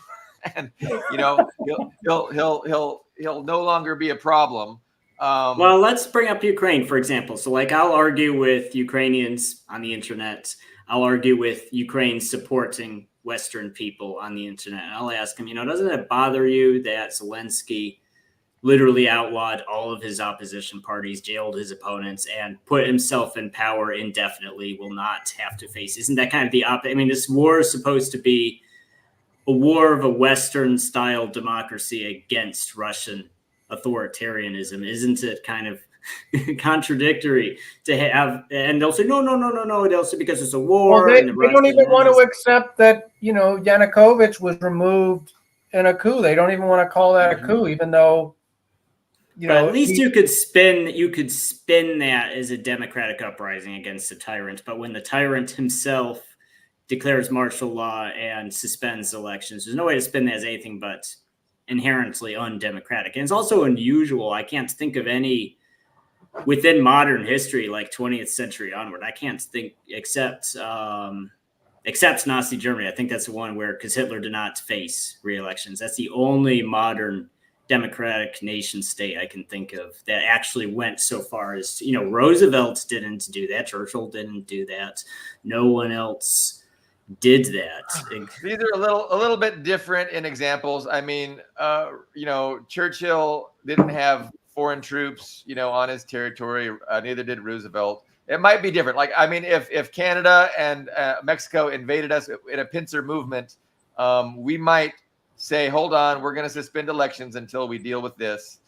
and you know he'll no longer be a problem. Well, let's bring up Ukraine, for example. So, like, I'll argue with Ukrainians on the internet. I'll argue with Ukraine supporting Western people on the internet. And I'll ask them, doesn't it bother you that Zelensky literally outlawed all of his opposition parties, jailed his opponents, and put himself in power indefinitely, will not have to face? Isn't that kind of the opposite? I mean, this war is supposed to be a war of a Western-style democracy against Russian authoritarianism. Isn't it kind of contradictory to have? And they'll say, no. They'll say because it's a war. Well, they don't even want to accept that, Yanukovych was removed in a coup. They don't even want to call that a coup, even though, but at least you could spin that as a democratic uprising against a tyrant. But when the tyrant himself declares martial law and suspends elections, there's no way to spin that as anything but inherently undemocratic. And it's also unusual. I can't think of any within modern history, like 20th century onward. I can't think except Nazi Germany. I think that's the one where, because Hitler did not face re-elections. That's the only modern democratic nation state I can think of that actually went so far as, Roosevelt didn't do that. Churchill didn't do that. No one else did that. These are a little bit different in examples. I mean, Churchill didn't have foreign troops, on his territory. Neither did Roosevelt. It might be different. Like, I mean, if Canada and Mexico invaded us in a pincer movement, we might say, hold on, we're going to suspend elections until we deal with this.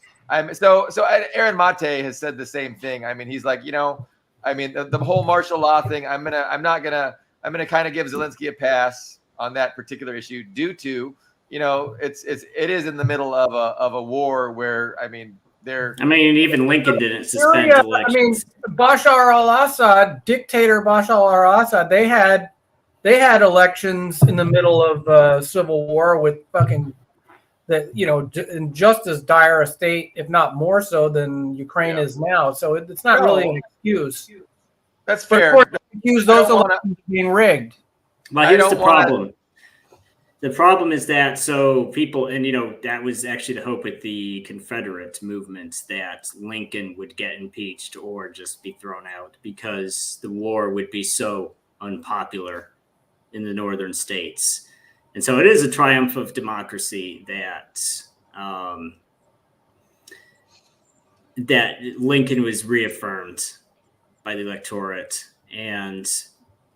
So Aaron Mate has said the same thing. I mean, he's like, the whole martial law thing, I'm going to kind of give Zelensky a pass on that particular issue due to, it is in the middle of a war where, even Lincoln didn't suspend elections. Bashar al-Assad, dictator Bashar al-Assad, they had elections in the middle of civil war with fucking in just as dire a state, if not more so, than Ukraine is now. So it's not really an excuse. That's fair. But of course, accuse those elections being rigged. But here's the problem. The problem is that people, and that was actually the hope with the Confederate movement, that Lincoln would get impeached or just be thrown out because the war would be so unpopular in the northern states. And so it is a triumph of democracy that that Lincoln was reaffirmed by the electorate, and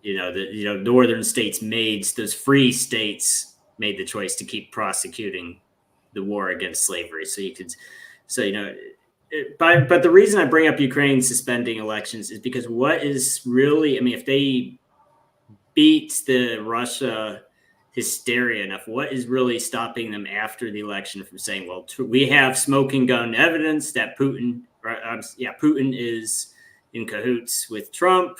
the northern states those free states made the choice to keep prosecuting the war against slavery. But the reason I bring up Ukraine suspending elections is because what is really, if they beat the Russia hysteria enough, what is really stopping them after the election from saying, well, we have smoking gun evidence that Putin is in cahoots with Trump,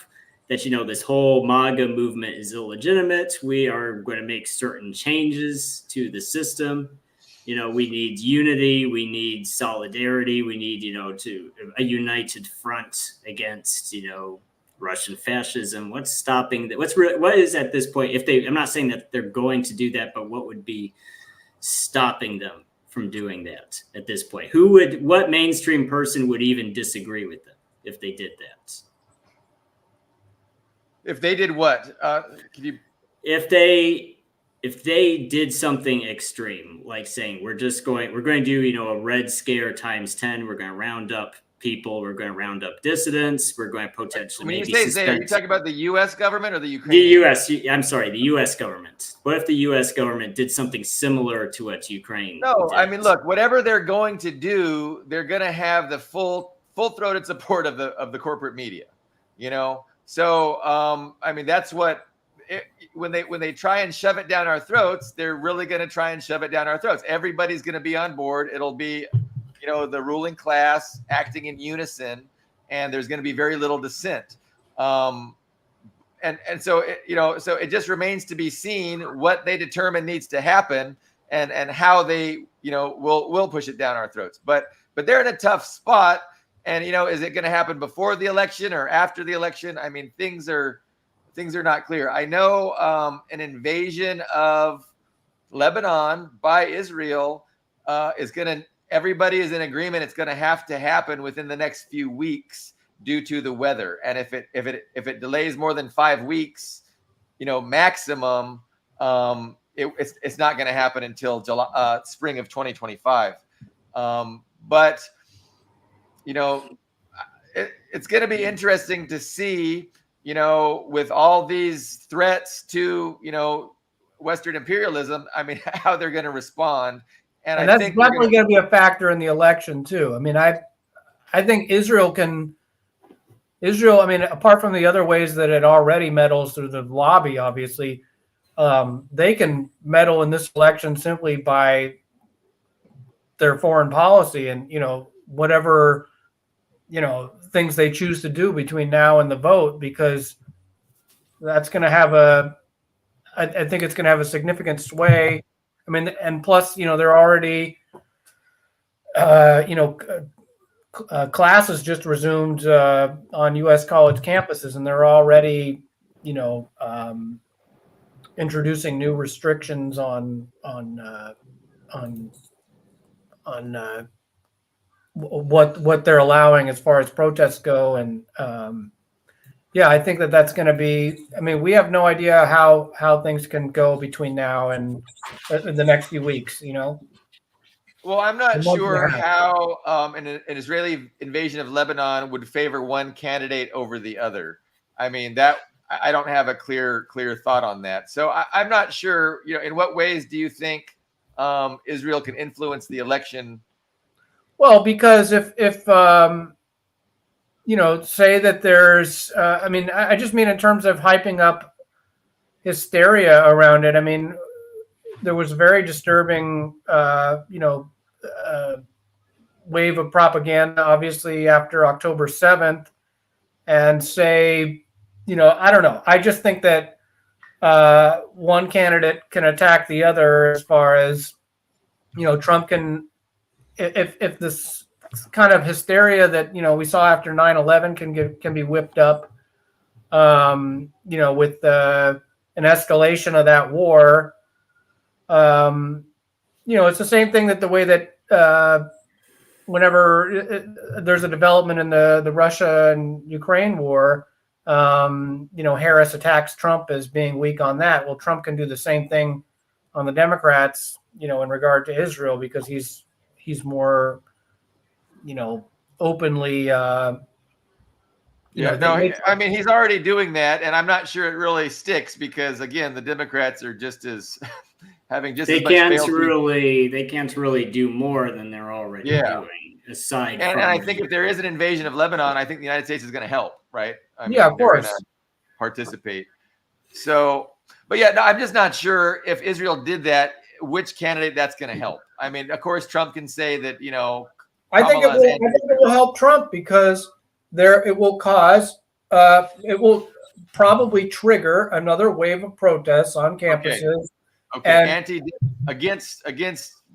that, this whole MAGA movement is illegitimate. We are going to make certain changes to the system. We need unity. We need solidarity. We need, a united front against, Russian fascism. What's stopping that? What is at this point, I'm not saying that they're going to do that, but what would be stopping them from doing that at this point? What mainstream person would even disagree with them if they did that? If they did what? If they did something extreme, like saying we're going to do, a Red Scare times 10. We're going to round up people. We're going to round up dissidents. We're going to potentially are you talking about the U.S. government or the Ukraine? The U.S. I'm sorry, the U.S. government. What if the U.S. government did something similar to what Ukraine did? Look, whatever they're going to do, they're going to have the full-throated support of the corporate media. So, that's what when they try and shove it down our throats, they're really going to try and shove it down our throats. Everybody's going to be on board. It'll be, the ruling class acting in unison, and there's going to be very little dissent. And so so it just remains to be seen what they determine needs to happen, and how they will push it down our throats. But they're in a tough spot. And is it going to happen before the election or after the election? I mean, things are not clear. I know an invasion of Lebanon by Israel everybody is in agreement it's going to happen within the next few weeks due to the weather. And if it delays more than 5 weeks, maximum, it's not going to happen until spring of 2025. But it's going to be interesting to see, with all these threats to, Western imperialism, I mean, how they're going to respond. And that's definitely going to be a factor in the election too. I mean, I think Israel, I mean, apart from the other ways that it already meddles through the lobby, obviously, they can meddle in this election simply by their foreign policy and, whatever, things they choose to do between now and the vote, because that's going to have I think it's going to have a significant sway. I mean, and plus, they're already, classes just resumed on U.S. college campuses, and they're already, introducing new restrictions on what they're allowing as far as protests go. And I think that's going to be, I mean, we have no idea how things can go between now and the next few weeks, Well, I'm not sure how an Israeli invasion of Lebanon would favor one candidate over the other. I mean, that I don't have a clear thought on that. So I'm not sure, in what ways do you think Israel can influence the election? Well, because if say that there's, I mean, I just mean in terms of hyping up hysteria around it. I mean, there was a very disturbing, wave of propaganda, obviously, after October 7th. And say, I don't know. I just think that one candidate can attack the other as far as, Trump can, if this kind of hysteria that we saw after 9/11 can be whipped up, with an escalation of that war. It's the same thing that the way that whenever there's a development in the Russia and Ukraine war, Harris attacks Trump as being weak on that. Well, Trump can do the same thing on the Democrats, in regard to Israel, because he's more, openly. I mean, he's already doing that, and I'm not sure it really sticks because, again, the Democrats are just as having just as much they can't really do more than they're already doing. And I think if there is an invasion of Lebanon, I think the United States is going to help, right? I mean, of course, participate. So, but I'm just not sure if Israel did that, which candidate that's going to help. I mean, of course, Trump can say that, I think it will help Trump because it will probably trigger another wave of protests on campuses. Okay. Against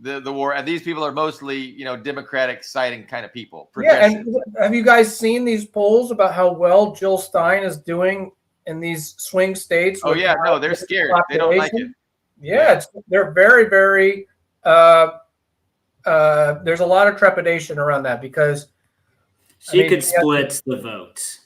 the war, and these people are mostly Democratic siding kind of people. Yeah, and have you guys seen these polls about how well Jill Stein is doing in these swing states? Oh yeah, no, they're scared. They don't like it. Yeah, they're very, very. There's a lot of trepidation around that because she could split the vote.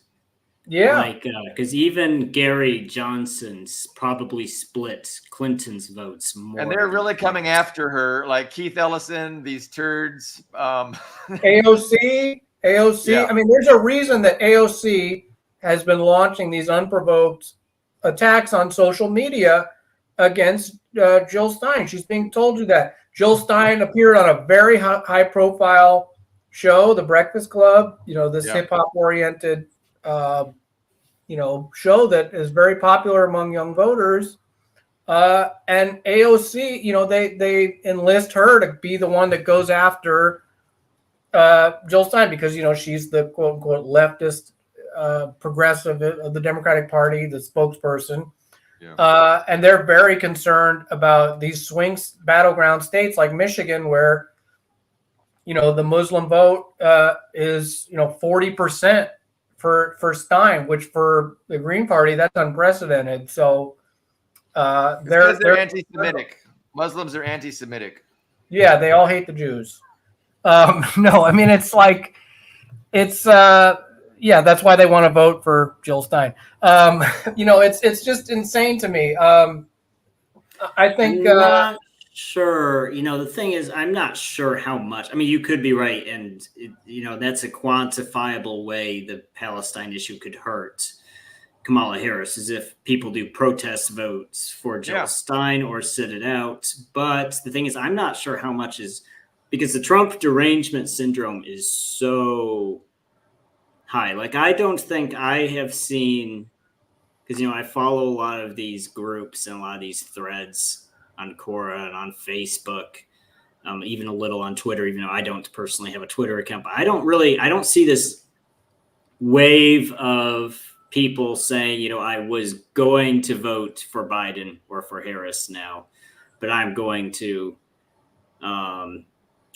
Yeah, because even Gary Johnson's probably split Clinton's votes more. And they're really coming after her, like Keith Ellison, these turds. AOC. Yeah. I mean, there's a reason that AOC has been launching these unprovoked attacks on social media against Jill Stein. She's being told to that. Jill Stein appeared on a very high-profile show, The Breakfast Club. This hip-hop oriented. show that is very popular among young voters. And AOC, they enlist her to be the one that goes after Jill Stein because, she's the quote unquote leftist progressive of the Democratic Party, the spokesperson. Yeah. And they're very concerned about these swing battleground states like Michigan, where, the Muslim vote is, 40% for Stein, which for the Green Party, that's unprecedented. So they're anti-Semitic. Muslims are anti-Semitic. Yeah, they all hate the Jews. No, I mean, it's like, that's why they want to vote for Jill Stein. It's just insane to me. I think not sure. The thing is, I'm not sure how much. I mean, you could be right, and that's a quantifiable way the Palestine issue could hurt Kamala Harris, is if people do protest votes for Jill Stein or sit it out. But the thing is, I'm not sure how much is because the Trump derangement syndrome is so high. Like, I don't think I have seen, because, I follow a lot of these groups and a lot of these threads on Quora and on Facebook, even a little on Twitter, even though I don't personally have a Twitter account. But I don't see this wave of people saying, I was going to vote for Biden or for Harris now, but I'm going to, I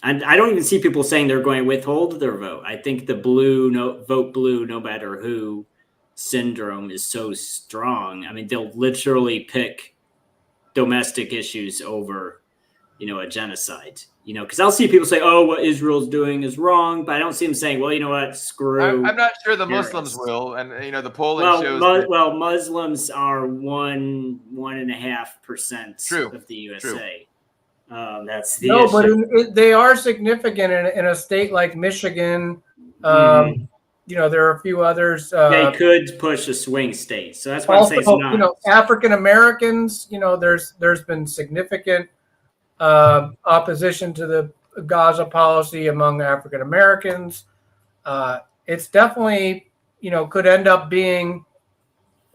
don't even see people saying they're going to withhold their vote. I think the vote blue, no matter who syndrome is so strong. I mean, they'll literally pick domestic issues over, a genocide, because I'll see people say, oh, what Israel's doing is wrong, but I don't see them saying, well, you know what, screw. I'm not sure the Muslims will. And, the polling shows. Muslims are 1.5% of the USA. That's the issue. But they are significant in a state like Michigan. There are a few others. They could push a swing state, so that's why I'm saying it's not. African Americans. There's been significant opposition to the Gaza policy among African Americans. It's definitely could end up being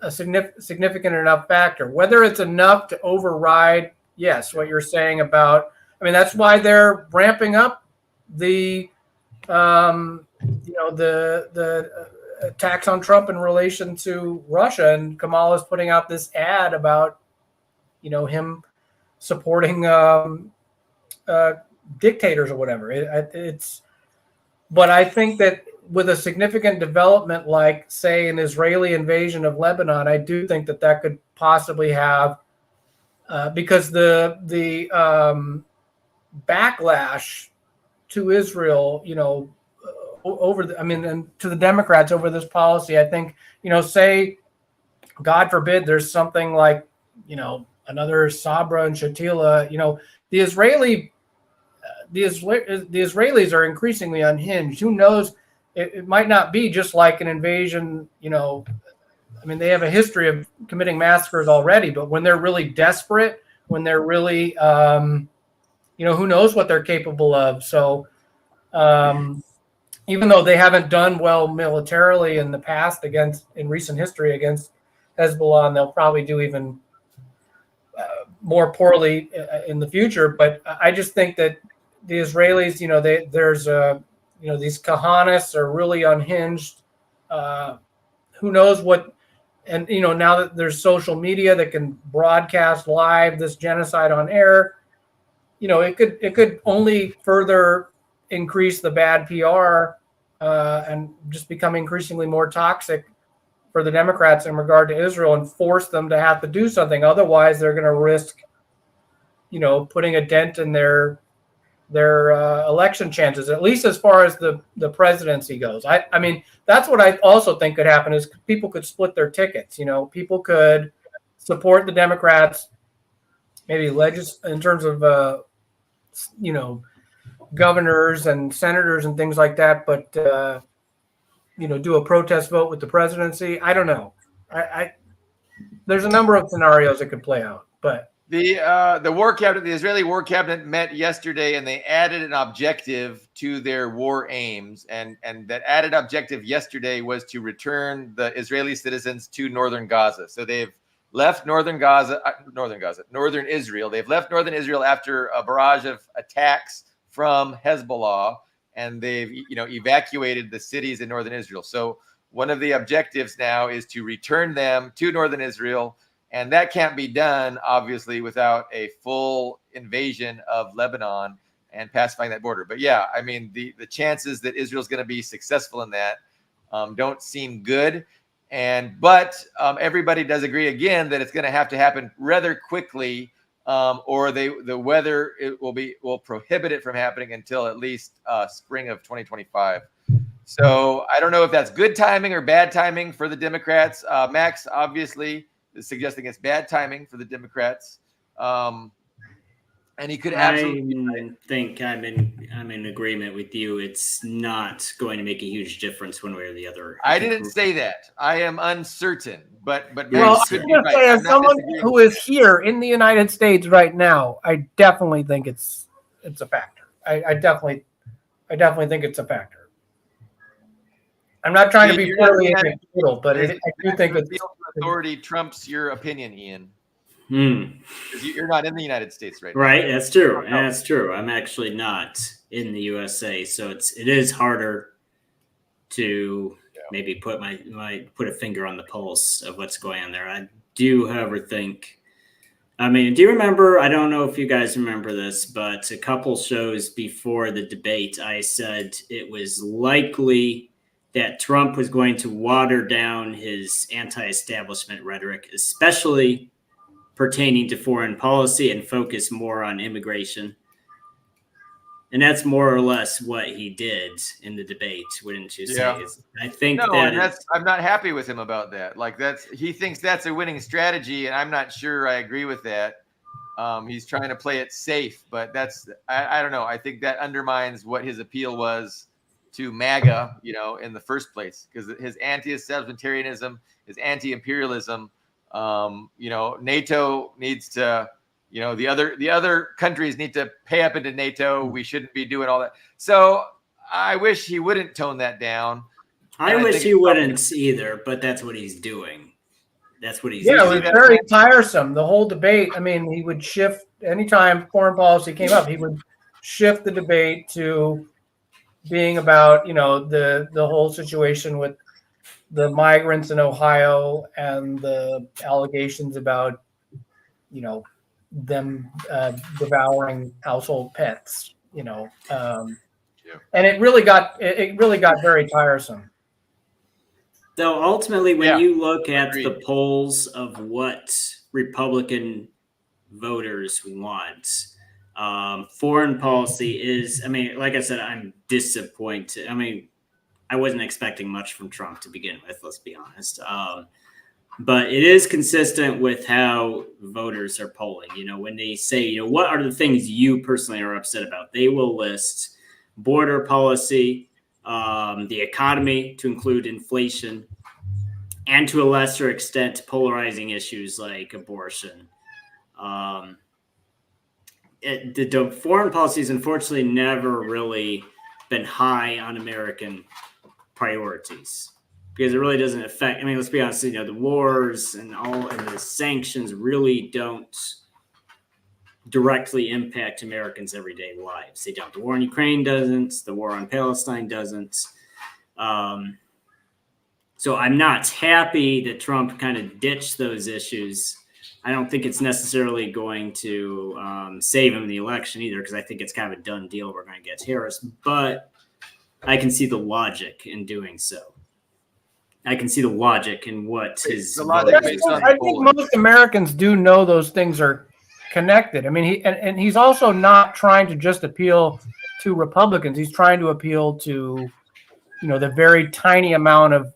a significant enough factor. Whether it's enough to override, yes, what you're saying about. I mean, that's why they're ramping up the the attacks on Trump in relation to Russia, and Kamala's putting out this ad about, him supporting dictators or whatever. But I think that with a significant development like, say, an Israeli invasion of Lebanon, I do think that could possibly have, because the backlash to Israel, and to the Democrats over this policy, I think, say, God forbid, there's something like, another Sabra and Shatila, the Israelis are increasingly unhinged. Who knows? It might not be just like an invasion, they have a history of committing massacres already, but when they're really desperate, when they're really, who knows what they're capable of. So, even though they haven't done well militarily in the past in recent history against Hezbollah, and they'll probably do even more poorly in the future. But I just think that the Israelis, these Kahanis are really unhinged. Who knows what, and, now that there's social media that can broadcast live this genocide on air, it could only further increase the bad PR and just become increasingly more toxic for the Democrats in regard to Israel, and force them to have to do something. Otherwise, they're going to risk, putting a dent in their election chances, at least as far as the presidency goes. I mean, that's what I also think could happen, is people could split their tickets. People could support the Democrats, maybe in terms of, governors and senators and things like that, but do a protest vote with the presidency. I don't know. There's a number of scenarios that could play out, but The war cabinet, the Israeli war cabinet met yesterday, and they added an objective to their war aims, and that added objective yesterday was to return the Israeli citizens to northern Gaza. So they've left northern Israel. They've left northern Israel after a barrage of attacks from Hezbollah, and they've evacuated the cities in northern Israel. So one of the objectives now is to return them to northern Israel. And that can't be done, obviously, without a full invasion of Lebanon and pacifying that border. But yeah, I mean, the chances that Israel's going to be successful in that don't seem good. But everybody does agree again that it's going to have to happen rather quickly, or the weather will prohibit it from happening until at least spring of 2025. So I don't know if that's good timing or bad timing for the Democrats. Max obviously is suggesting it's bad timing for the Democrats, and he could absolutely. I think I'm in agreement with you. It's not going to make a huge difference one way or the other. I didn't say that. I am uncertain, but well, could I'm be going to right. say, as someone who is here in the United States right now, I definitely think it's a factor. I definitely think it's a factor. I'm not trying to be purely anecdotal, but I do think it's authority trumps your opinion, Ian. Because you're not in the United States right now. Right, that's true. That's true. I'm actually not in the USA, so it is harder to maybe put a finger on the pulse of what's going on there. I do, however, think. I mean, do you remember? I don't know if you guys remember this, but a couple shows before the debate, I said it was likely that Trump was going to water down his anti-establishment rhetoric, especially pertaining to foreign policy, and focus more on immigration. And that's more or less what he did in the debate, wouldn't you say? I think I'm not happy with him about that. Like he thinks that's a winning strategy, and I'm not sure I agree with that. He's trying to play it safe, but I don't know. I think that undermines what his appeal was to MAGA, in the first place, because his anti-establishmentarianism, his anti-imperialism, NATO needs to, the other countries need to pay up into NATO. We shouldn't be doing all that. So I wish he wouldn't tone that down. I wish he wouldn't either, but that's what he's doing. That's what he's doing. Yeah, it was very tiresome. The whole debate. I mean, he would shift anytime foreign policy came up. He would shift the debate to being about, the whole situation with the migrants in Ohio and the allegations about, them devouring household pets, and it really got very tiresome. Though ultimately, when you look at the polls of what Republican voters want, foreign policy is, like I said, I'm disappointed. I wasn't expecting much from Trump to begin with, let's be honest. But it is consistent with how voters are polling. When they say, what are the things you personally are upset about? They will list border policy, the economy, to include inflation, and to a lesser extent, polarizing issues like abortion. The foreign policy has unfortunately never really been high on American priorities, because it really doesn't affect. Let's be honest. The wars and the sanctions really don't directly impact Americans' everyday lives. They don't. The war in Ukraine doesn't. The war on Palestine doesn't. So I'm not happy that Trump kind of ditched those issues. I don't think it's necessarily going to save him the election either, because I think it's kind of a done deal. We're going to get Harris, but I can see the logic in doing so. I can see the logic in what his. The logic I think most Americans do know those things are connected. He's also not trying to just appeal to Republicans. He's trying to appeal to, the very tiny amount of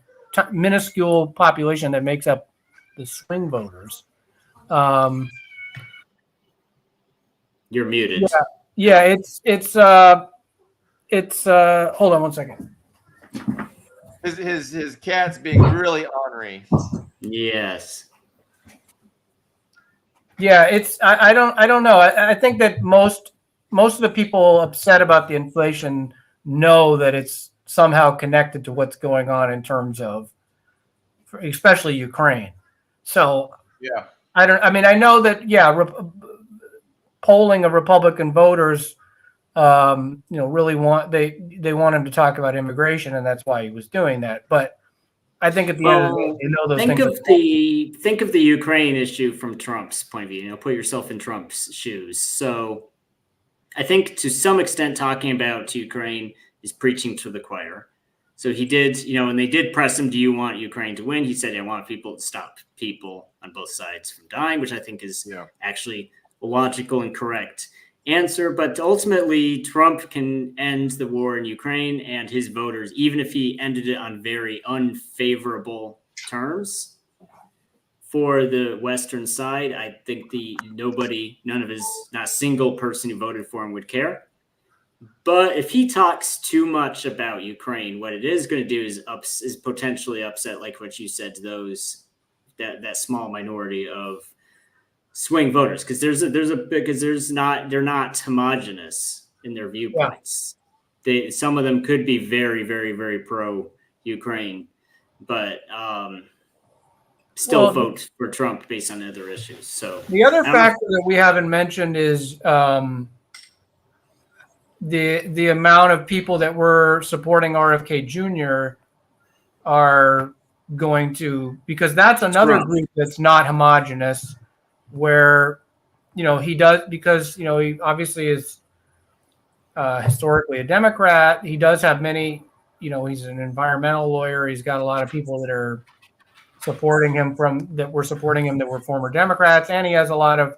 minuscule population that makes up the swing voters. You're muted. Yeah. It's hold on one second. His cat's being really ornery. Yes. Yeah, I don't know. I think that most of the people upset about the inflation know that it's somehow connected to what's going on in terms of, especially Ukraine. So Yeah. I mean, I know that, polling of Republican voters, really they want him to talk about immigration, and that's why he was doing that. But I think at the end of the day, Well, they know those think things. of the Ukraine issue from Trump's point of view. Put yourself in Trump's shoes. So I think to some extent, talking about Ukraine is preaching to the choir. So he did, and they did press him, do you want Ukraine to win? He said, I want people to stop people on both sides from dying, which I think is actually a logical and correct answer. But ultimately, Trump can end the war in Ukraine and his voters, even if he ended it on very unfavorable terms for the Western side. I think not a single person who voted for him would care. But if he talks too much about Ukraine, what it is going to do is potentially upset, like what you said, to those that small minority of swing voters, because they're not homogenous in their viewpoints. Some of them could be very, very, very pro Ukraine, but still vote for Trump based on other issues. So the other factor that we haven't mentioned is the amount of people that were supporting RFK Jr. are going to, because that's another group that's not homogenous, where he does, because he obviously is historically a Democrat. He does have many, he's an environmental lawyer. He's got a lot of people that are supporting him that were former Democrats, and he has a lot of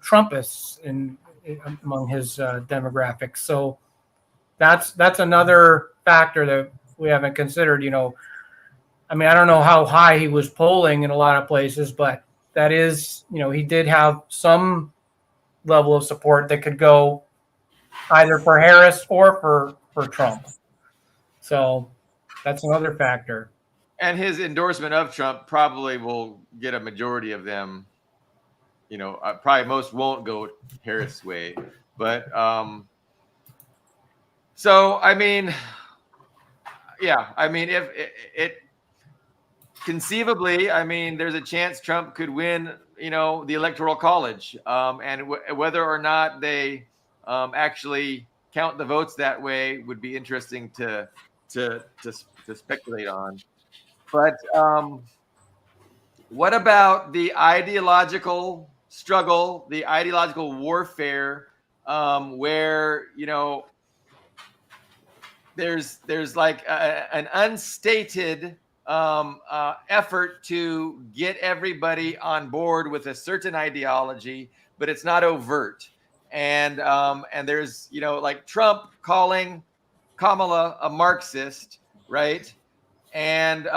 Trumpists among his demographics. So that's another factor that we haven't considered. I mean, I don't know how high he was polling in a lot of places, but that is, he did have some level of support that could go either for Harris or for Trump. So that's another factor. And his endorsement of Trump probably will get a majority of them. Probably most won't go Harris' way, but so I mean, if it conceivably, I mean, there's a chance Trump could win, the Electoral College, and whether or not they actually count the votes that way would be interesting to speculate on. But what about the ideological struggle, the ideological warfare, where there's like an unstated effort to get everybody on board with a certain ideology, but it's not overt. And there's like Trump calling Kamala a Marxist, right? And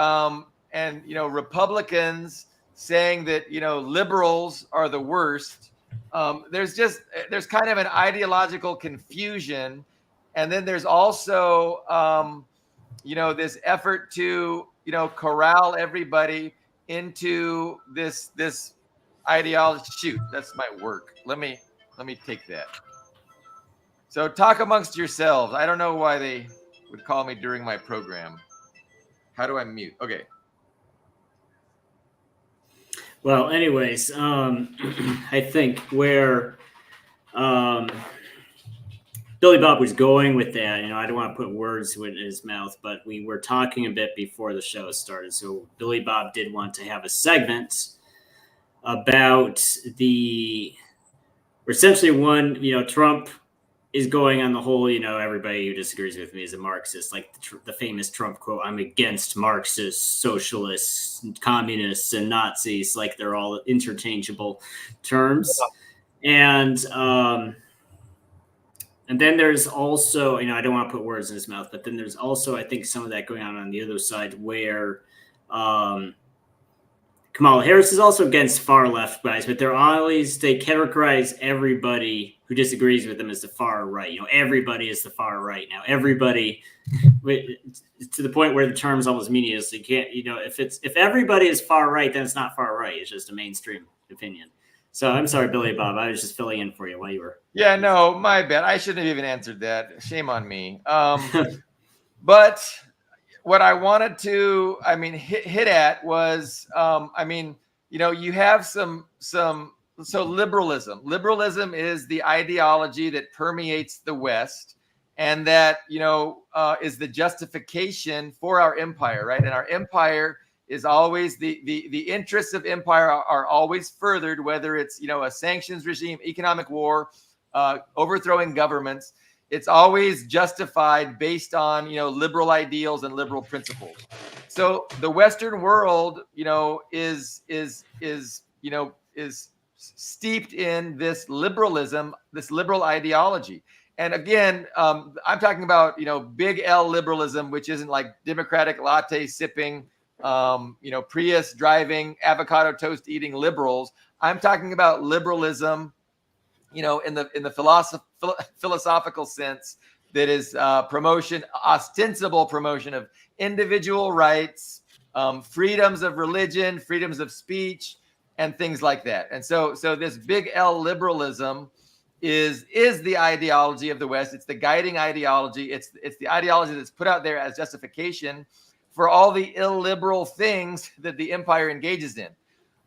Republicans saying that liberals are the worst. There's kind of an ideological confusion, and then there's also this effort to corral everybody into this ideology. Shoot, that's my work. Let me take that. So talk amongst yourselves. I don't know why they would call me during my program. How do I mute? Okay. Well, anyways, I think where Billy Bob was going with that, I don't want to put words in his mouth, but we were talking a bit before the show started. So Billy Bob did want to have a segment about essentially Trump is going on the whole, everybody who disagrees with me is a Marxist, like the famous Trump quote, I'm against Marxists, socialists, communists, and Nazis, like they're all interchangeable terms. And then there's also, I don't want to put words in his mouth, but then there's also, I think, some of that going on the other side where Kamala Harris is also against far left guys, but they characterize everybody who disagrees with them as the far right. Everybody is the far right now. Everybody, to the point where the term's almost meaningless. You can't, if everybody is far right, then it's not far right. It's just a mainstream opinion. So I'm sorry, Billy Bob. I was just filling in for you while you were. Yeah, no, my bad. I shouldn't have even answered that. Shame on me. But what I wanted to, hit at was, you have so liberalism. Liberalism is the ideology that permeates the West, and that is the justification for our empire, right? And our empire is always the interests of empire are always furthered, whether it's a sanctions regime, economic war, overthrowing governments. It's always justified based on liberal ideals and liberal principles. So the Western world is steeped in this liberalism, this liberal ideology. And again, I'm talking about big L liberalism, which isn't like democratic latte sipping, Prius driving, avocado toast eating liberals. I'm talking about liberalism in the philosophical sense, that is ostensible promotion of individual rights, freedoms of religion, freedoms of speech, and things like that. And so this big L liberalism is the ideology of the West. It's the guiding ideology. It's the ideology that's put out there as justification for all the illiberal things that the empire engages in.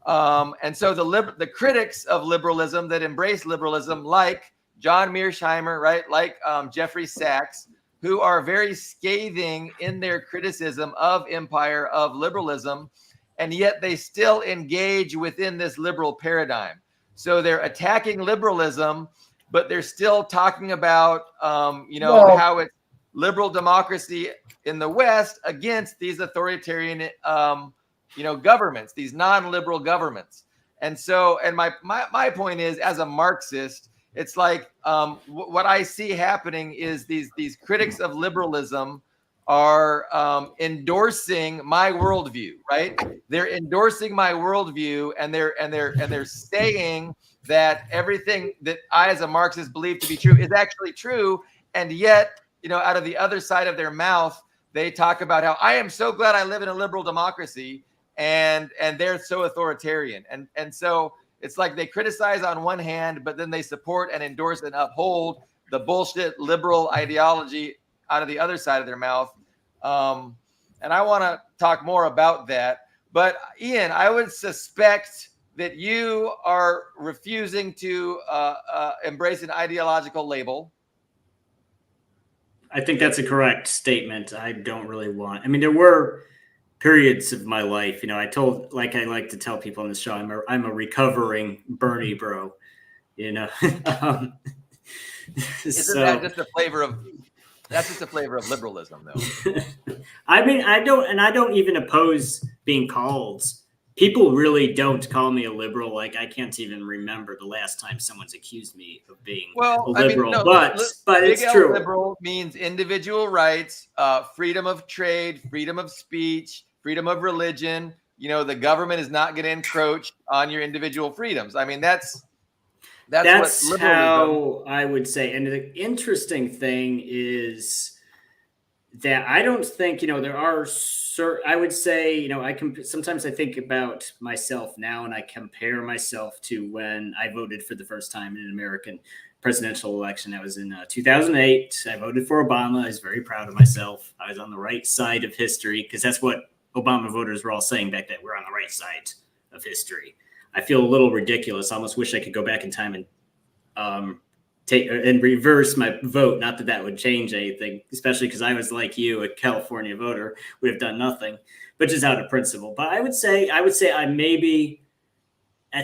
And so the critics of liberalism that embrace liberalism, like John Mearsheimer, right, like Jeffrey Sachs, who are very scathing in their criticism of empire, of liberalism, and yet they still engage within this liberal paradigm. So they're attacking liberalism, but they're still talking about how it's liberal democracy in the West against these authoritarian governments, these non-liberal governments. And so, and my point is, as a Marxist, it's like what I see happening is these critics of liberalism are endorsing my worldview, right? They're endorsing my worldview, and they're saying that everything that I, as a Marxist, believe to be true is actually true, and yet, out of the other side of their mouth, they talk about how I am so glad I live in a liberal democracy. And they're so authoritarian. And so it's like they criticize on one hand, but then they support and endorse and uphold the bullshit liberal ideology out of the other side of their mouth. And I want to talk more about that. But Ian, I would suspect that you are refusing to embrace an ideological label. I think that's a correct statement. I don't really want. There were periods of my life, I like to tell people on the show, I'm a recovering Bernie bro, Isn't that just a flavor of? That's just a flavor of liberalism, though. I don't even oppose being called. People really don't call me a liberal. Like, I can't even remember the last time someone's accused me of being a liberal. But it's true. Liberal means individual rights, freedom of trade, freedom of speech, freedom of religion. The government is not going to encroach on your individual freedoms. That's what how I would say. And the interesting thing is that I don't think, there are certain, I would say, sometimes I think about myself now and I compare myself to when I voted for the first time in an American presidential election. That was in 2008. I voted for Obama. I was very proud of myself. I was on the right side of history, because that's what Obama voters were all saying back then. We're on the right side of history. I feel a little ridiculous. I almost wish I could go back in time and take and reverse my vote. Not that that would change anything, especially because I was like you, a California voter, would have done nothing, but just out of principle. But I would say I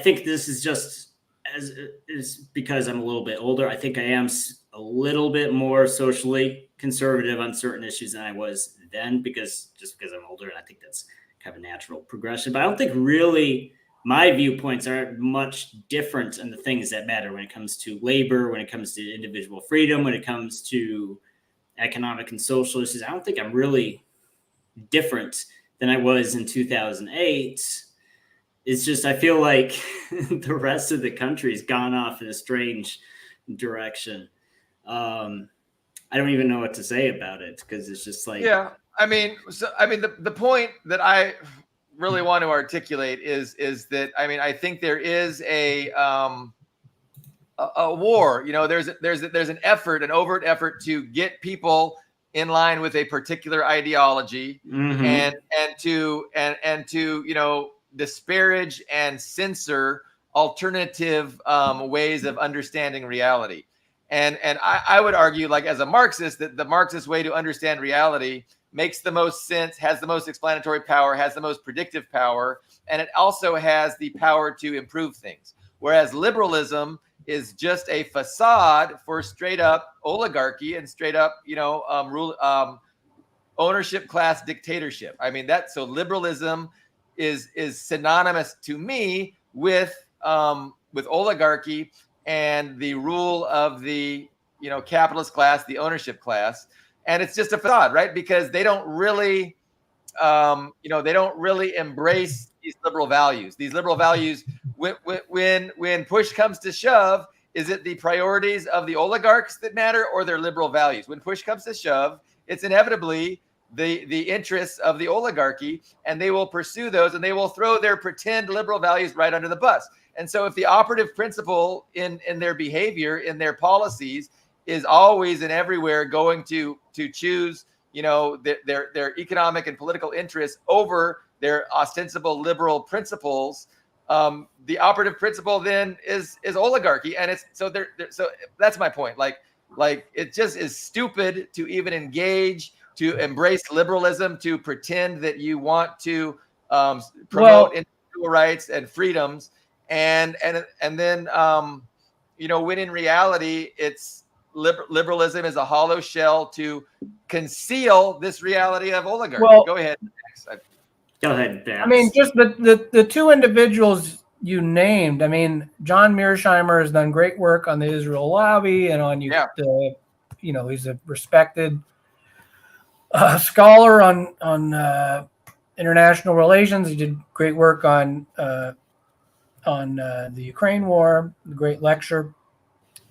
think this is just is because I'm a little bit older. I think I am a little bit more socially conservative on certain issues than I was then, because I'm older, and I think that's kind of a natural progression. But I don't think really my viewpoints are much different in the things that matter when it comes to labor, when it comes to individual freedom, when it comes to economic and social issues. I don't think I'm really different than I was in 2008. It's just, I feel like the rest of the country's gone off in a strange direction. I don't even know what to say about it, because it's just like, the point that I really want to articulate is that, I mean, I think there is a war. You know, there's an effort, an overt effort to get people in line with a particular ideology, and to you know, disparage and censor alternative ways of understanding reality. And I would argue, like, as a Marxist, that the Marxist way to understand reality makes the most sense, has the most explanatory power, has the most predictive power, and it also has the power to improve things. Whereas liberalism is just a facade for straight up oligarchy and straight up, you know, ownership class dictatorship. I mean, so liberalism is synonymous to me with oligarchy and the rule of the, you know, capitalist class, the ownership class. And it's just a facade, right? Because they don't really, you know, they don't really embrace these liberal values. These liberal values, when push comes to shove, is it the priorities of the oligarchs that matter, or their liberal values? When push comes to shove, it's inevitably the interests of the oligarchy, and they will pursue those, and they will throw their pretend liberal values right under the bus. And so if the operative principle in their behavior, in their policies, is always and everywhere going to choose, you know, their economic and political interests over their ostensible liberal principles, the operative principle then is oligarchy. And it's so that's my point. Like it just is stupid to even engage, to embrace liberalism, to pretend that you want to promote individual rights and freedoms, and then you know, when in reality it's liberalism is a hollow shell to conceal this reality of oligarchy. Well, go ahead. Go ahead, Babs. I mean, just the two individuals you named. I mean, John Mearsheimer has done great work on the Israel lobby and on you know, he's a respected scholar on international relations. He did great work on the Ukraine war, the great lecture.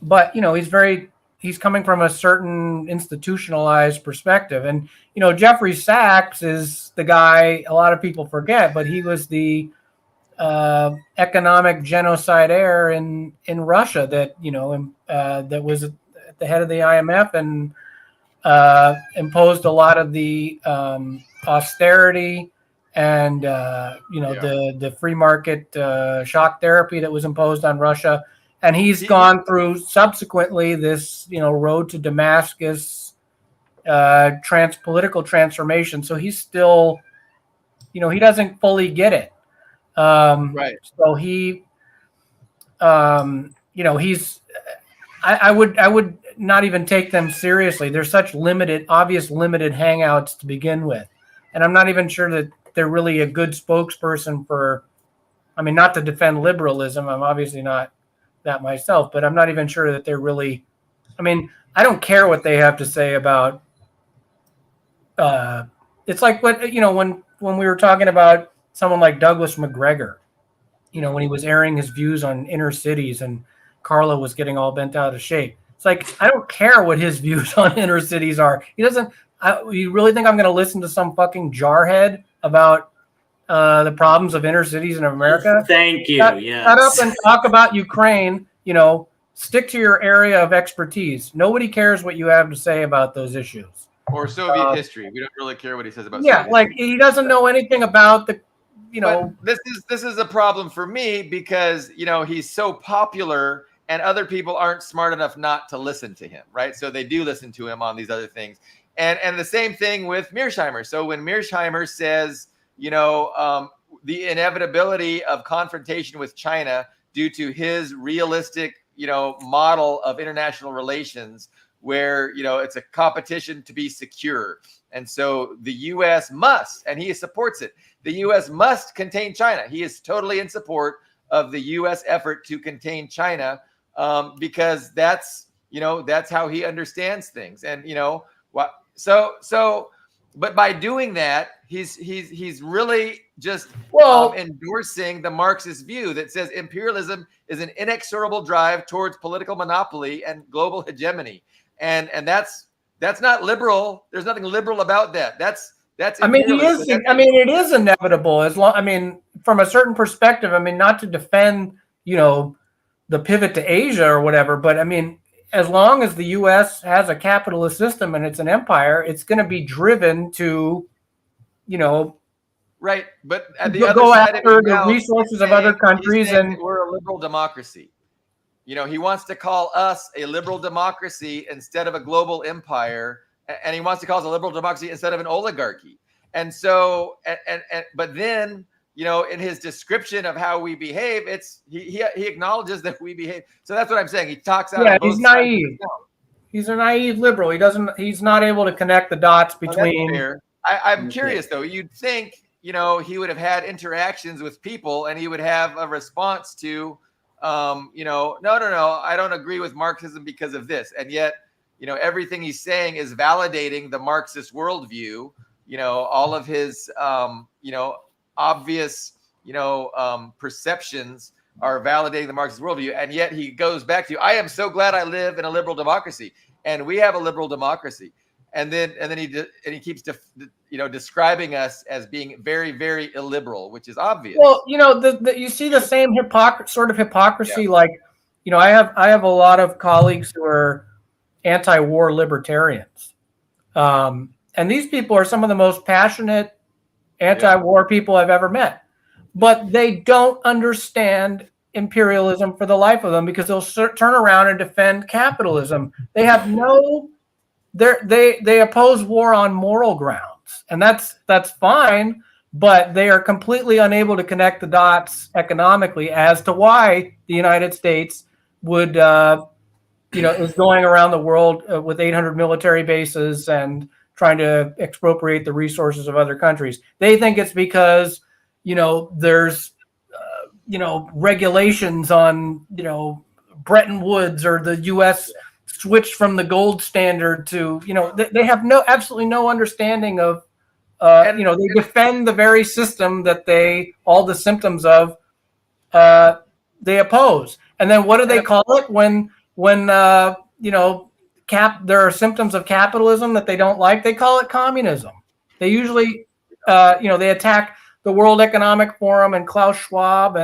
But, you know, he's coming from a certain institutionalized perspective. And, you know, Jeffrey Sachs is the guy a lot of people forget, but he was the economic genocidaire in Russia that, you know, that was at the head of the IMF and imposed a lot of the austerity and, you know, the free market shock therapy that was imposed on Russia. And he's gone through subsequently this, you know, road to Damascus, political transformation. So he's still, you know, he doesn't fully get it. Right. So he, you know, I would not even take them seriously. They're such obvious limited hangouts to begin with. And I'm not even sure that they're really a good spokesperson for, I mean, not to defend liberalism. I'm obviously not that myself, but I'm not even sure that they're really, I mean, I don't care what they have to say about, it's like what, you know, when we were talking about someone like Douglas McGregor, you know, when he was airing his views on inner cities and Carla was getting all bent out of shape. It's like, I don't care what his views on inner cities are. He doesn't, you really think I'm going to listen to some fucking jarhead about the problems of inner cities in America? Thank you. Shut up and talk about Ukraine. You know, stick to your area of expertise. Nobody cares what you have to say about those issues. Or Soviet history. We don't really care what he says about Soviet like history. He doesn't know anything about the, you know. But this is a problem for me because, you know, he's so popular and other people aren't smart enough not to listen to him, right? So they do listen to him on these other things. And the same thing with Mearsheimer. So when Mearsheimer says, you know, the inevitability of confrontation with China due to his realistic, you know, model of international relations where, you know, it's a competition to be secure. And so the U.S. must, and he supports it, the U.S. must contain China. He is totally in support of the U.S. effort to contain China because that's, you know, that's how he understands things. And, you know, what, but by doing that, he's really just endorsing the Marxist view that says imperialism is an inexorable drive towards political monopoly and global hegemony, and that's not liberal. There's nothing liberal about that. That's I mean, he is. imperialism. I mean, it is inevitable. As long, I mean, from a certain perspective. I mean, not to defend, the pivot to Asia or whatever, but I mean, as long as the U.S. has a capitalist system and it's an empire, it's going to be driven to, Right, but at the other go side after of the resources of other countries, and we're a liberal democracy. He wants to call us a liberal democracy instead of a global empire, and he wants to call us a liberal democracy instead of an oligarchy. And so, but then, in his description of how we behave, he acknowledges that we behave. So that's what I'm saying. He talks out. Yeah, of both he's sides. naive. He's a naive liberal. He's not able to connect the dots between. That's fair. I'm curious though. You'd think, he would have had interactions with people and he would have a response to, no, I don't agree with Marxism because of this. And yet, everything he's saying is validating the Marxist worldview. All of his, obvious, perceptions are validating the Marxist worldview. And yet he goes back to, I am so glad I live in a liberal democracy, and we have a liberal democracy. And then he keeps describing us as being very, very illiberal, which is obvious. Well, you see the same hypocrisy. Yeah. Like, I have a lot of colleagues who are anti-war libertarians, and these people are some of the most passionate anti-war people I've ever met. But they don't understand imperialism for the life of them, because they'll turn around and defend capitalism. They have no. They oppose war on moral grounds, and that's fine, but they are completely unable to connect the dots economically as to why the United States would, is going around the world with 800 military bases and trying to expropriate the resources of other countries. They think it's because, there's, regulations on, Bretton Woods, or the U.S. switched from the gold standard to, they have absolutely no understanding of, they defend the very system that all the symptoms of, they oppose. And then what do they call it when there are symptoms of capitalism that they don't like? They call it communism. They usually, they attack the World Economic Forum and Klaus Schwab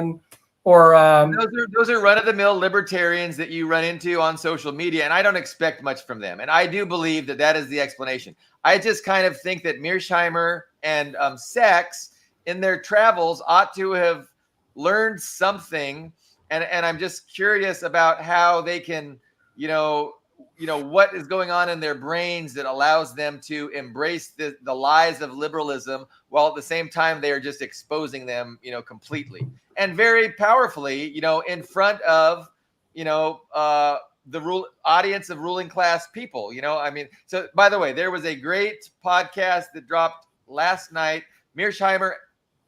those are run-of-the-mill libertarians that you run into on social media, and I don't expect much from them. And I do believe that is the explanation. I just kind of think that Mearsheimer and Sachs, in their travels, ought to have learned something. And I'm just curious about how they can, what is going on in their brains that allows them to embrace the lies of liberalism, while at the same time they are just exposing them, completely and very powerfully, in front of, the audience of ruling class people. So by the way, there was a great podcast that dropped last night, Mearsheimer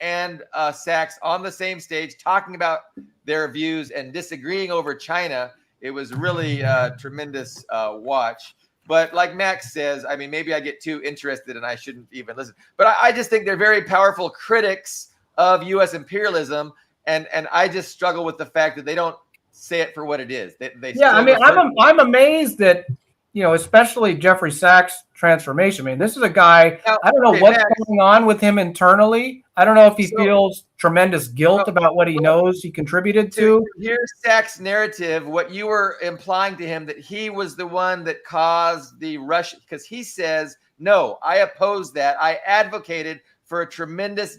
and Sachs on the same stage talking about their views and disagreeing over China. It was really a tremendous watch. But like Max says, maybe I get too interested and I shouldn't even listen. But I just think they're very powerful critics of U.S. imperialism. And I just struggle with the fact that they don't say it for what it is. I'm amazed that, especially Jeffrey Sachs' transformation. This is a guy, I don't know what's going on with him internally. I don't know if he feels tremendous guilt about what he knows he contributed to. Here's Sachs' narrative, what you were implying to him, that he was the one that caused the Russia, because he says, no, I oppose that. I advocated for a tremendous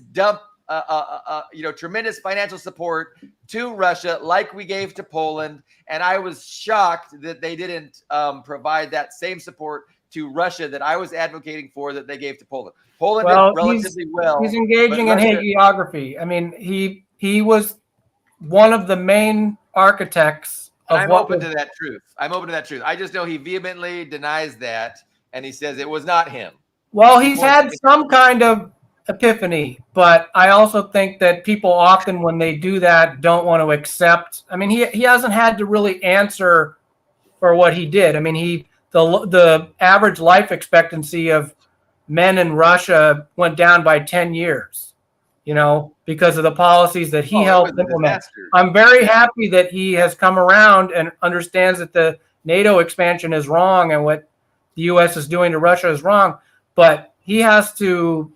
tremendous financial support to Russia, like we gave to Poland. And I was shocked that they didn't provide that same support to Russia that I was advocating for, that they gave to Poland. Poland did relatively well. He's engaging in hagiography. He was one of the main architects of I'm open to that truth. I just know he vehemently denies that, and he says it was not him. Well, he's had some kind of epiphany, but I also think that people often, when they do that, don't want to accept. He hasn't had to really answer for what he did. The average life expectancy of men in Russia went down by 10 years, because of the policies that he helped implement. I'm very happy that he has come around and understands that the NATO expansion is wrong and what the U.S. is doing to Russia is wrong, but he has to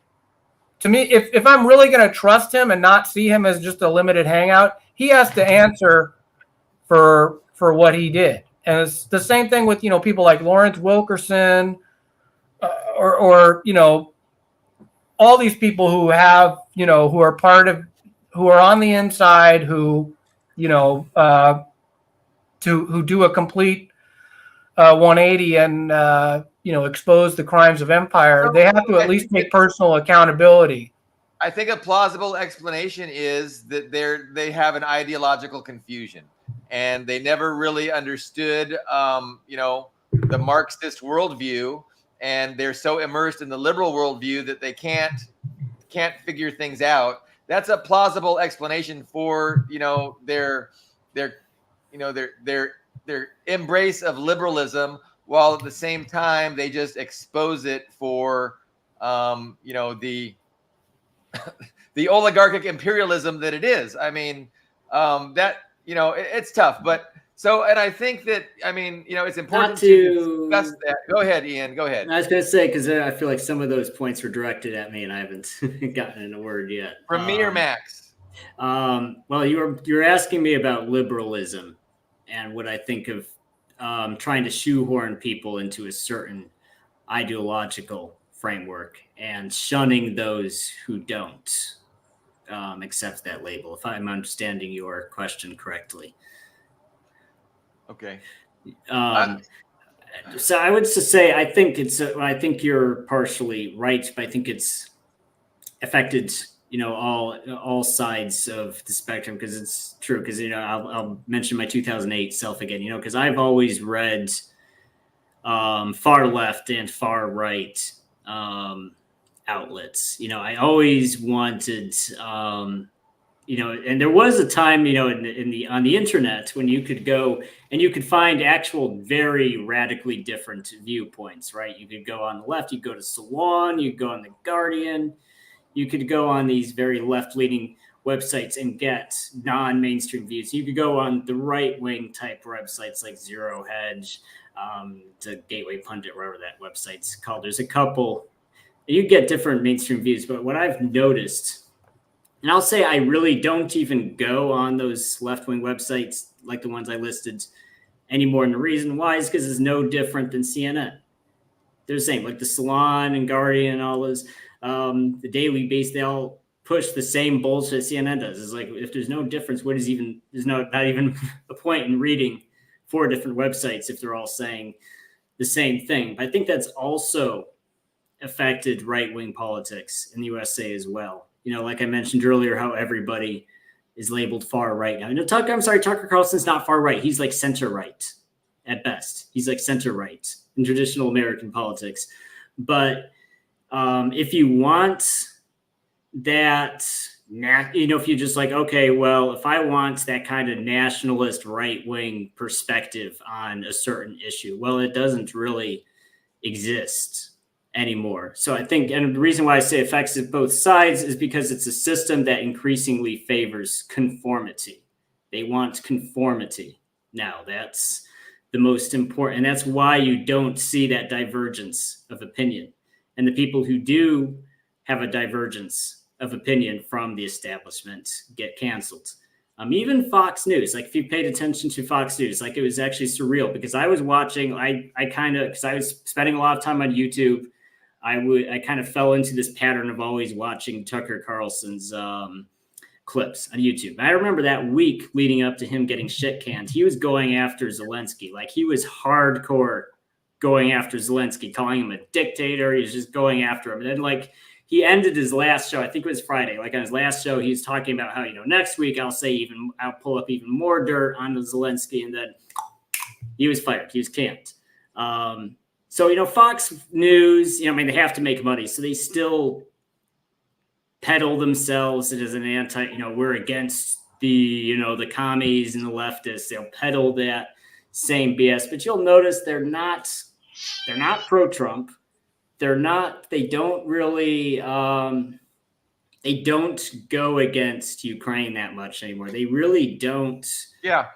to me, if I'm really going to trust him and not see him as just a limited hangout, he has to answer for what he did. And it's the same thing with, people like Lawrence Wilkerson, or all these people who have, who are who are on the inside, who, who do a complete 180 and, expose the crimes of empire. They have to at least take personal accountability. I think a plausible explanation is that they have an ideological confusion, and they never really understood, the Marxist worldview, and they're so immersed in the liberal worldview that they can't figure things out. That's a plausible explanation for their embrace of liberalism, while at the same time they just expose it for the oligarchic imperialism that it is. I mean, it's tough, but and I think that, it's important to discuss that. Go ahead, Ian. Go ahead. I was going to say, because I feel like some of those points were directed at me and I haven't gotten in a word yet. From me or Max? Well, you're asking me about liberalism and what I think of trying to shoehorn people into a certain ideological framework and shunning those who don't accept that label, if I'm understanding your question correctly. Okay. So I would just say I think you're partially right, but I think it's affected all sides of the spectrum, because it's true. Because I'll mention my 2008 self again, because I've always read far left and far right outlets. I always wanted and there was a time, on the internet when you could go and you could find actual very radically different viewpoints, right? You could go on the left, you go to Salon, you go on the Guardian, you could go on these very left-leaning websites and get non-mainstream views. You could go on the right-wing type websites like Zero Hedge, to Gateway Pundit, whatever that website's called. There's a couple. You get different mainstream views, but what I've noticed, and I'll say I really don't even go on those left-wing websites like the ones I listed anymore. And the reason why is because it's no different than CNN. They're the same, like the Salon and Guardian and all those, the Daily Beast, they all push the same bullshit CNN does. It's like, if there's no difference, there's not even a point in reading 4 different websites if they're all saying the same thing. But I think that's also affected right-wing politics in the USA as well. Like I mentioned earlier, how everybody is labeled far right now. Tucker Carlson's not far right. He's like center right at best. He's like center right in traditional American politics. But if you want that, if you just like, okay, well, if I want that kind of nationalist right-wing perspective on a certain issue, well, it doesn't really exist anymore. So I think, and the reason why I say affects both sides is because it's a system that increasingly favors conformity. They want conformity. Now, that's the most important, and that's why you don't see that divergence of opinion. And the people who do have a divergence of opinion from the establishment get canceled. Even Fox News, like if you paid attention to Fox News, like it was actually surreal, because I was watching, because I was spending a lot of time on YouTube, I kind of fell into this pattern of always watching Tucker Carlson's clips on YouTube. And I remember that week leading up to him getting shit canned, he was going after Zelensky. Like he was hardcore going after Zelensky, calling him a dictator. He was just going after him. And then like he ended his last show, I think it was Friday. Like on his last show, he was talking about how, next week I'll pull up even more dirt on Zelensky. And then he was fired. He was canned. So, Fox News, they have to make money. So they still peddle themselves as an we're against the commies and the leftists. They'll peddle that same BS. But you'll notice they're not pro-Trump. They don't really, they don't go against Ukraine that much anymore. They really don't. Yeah.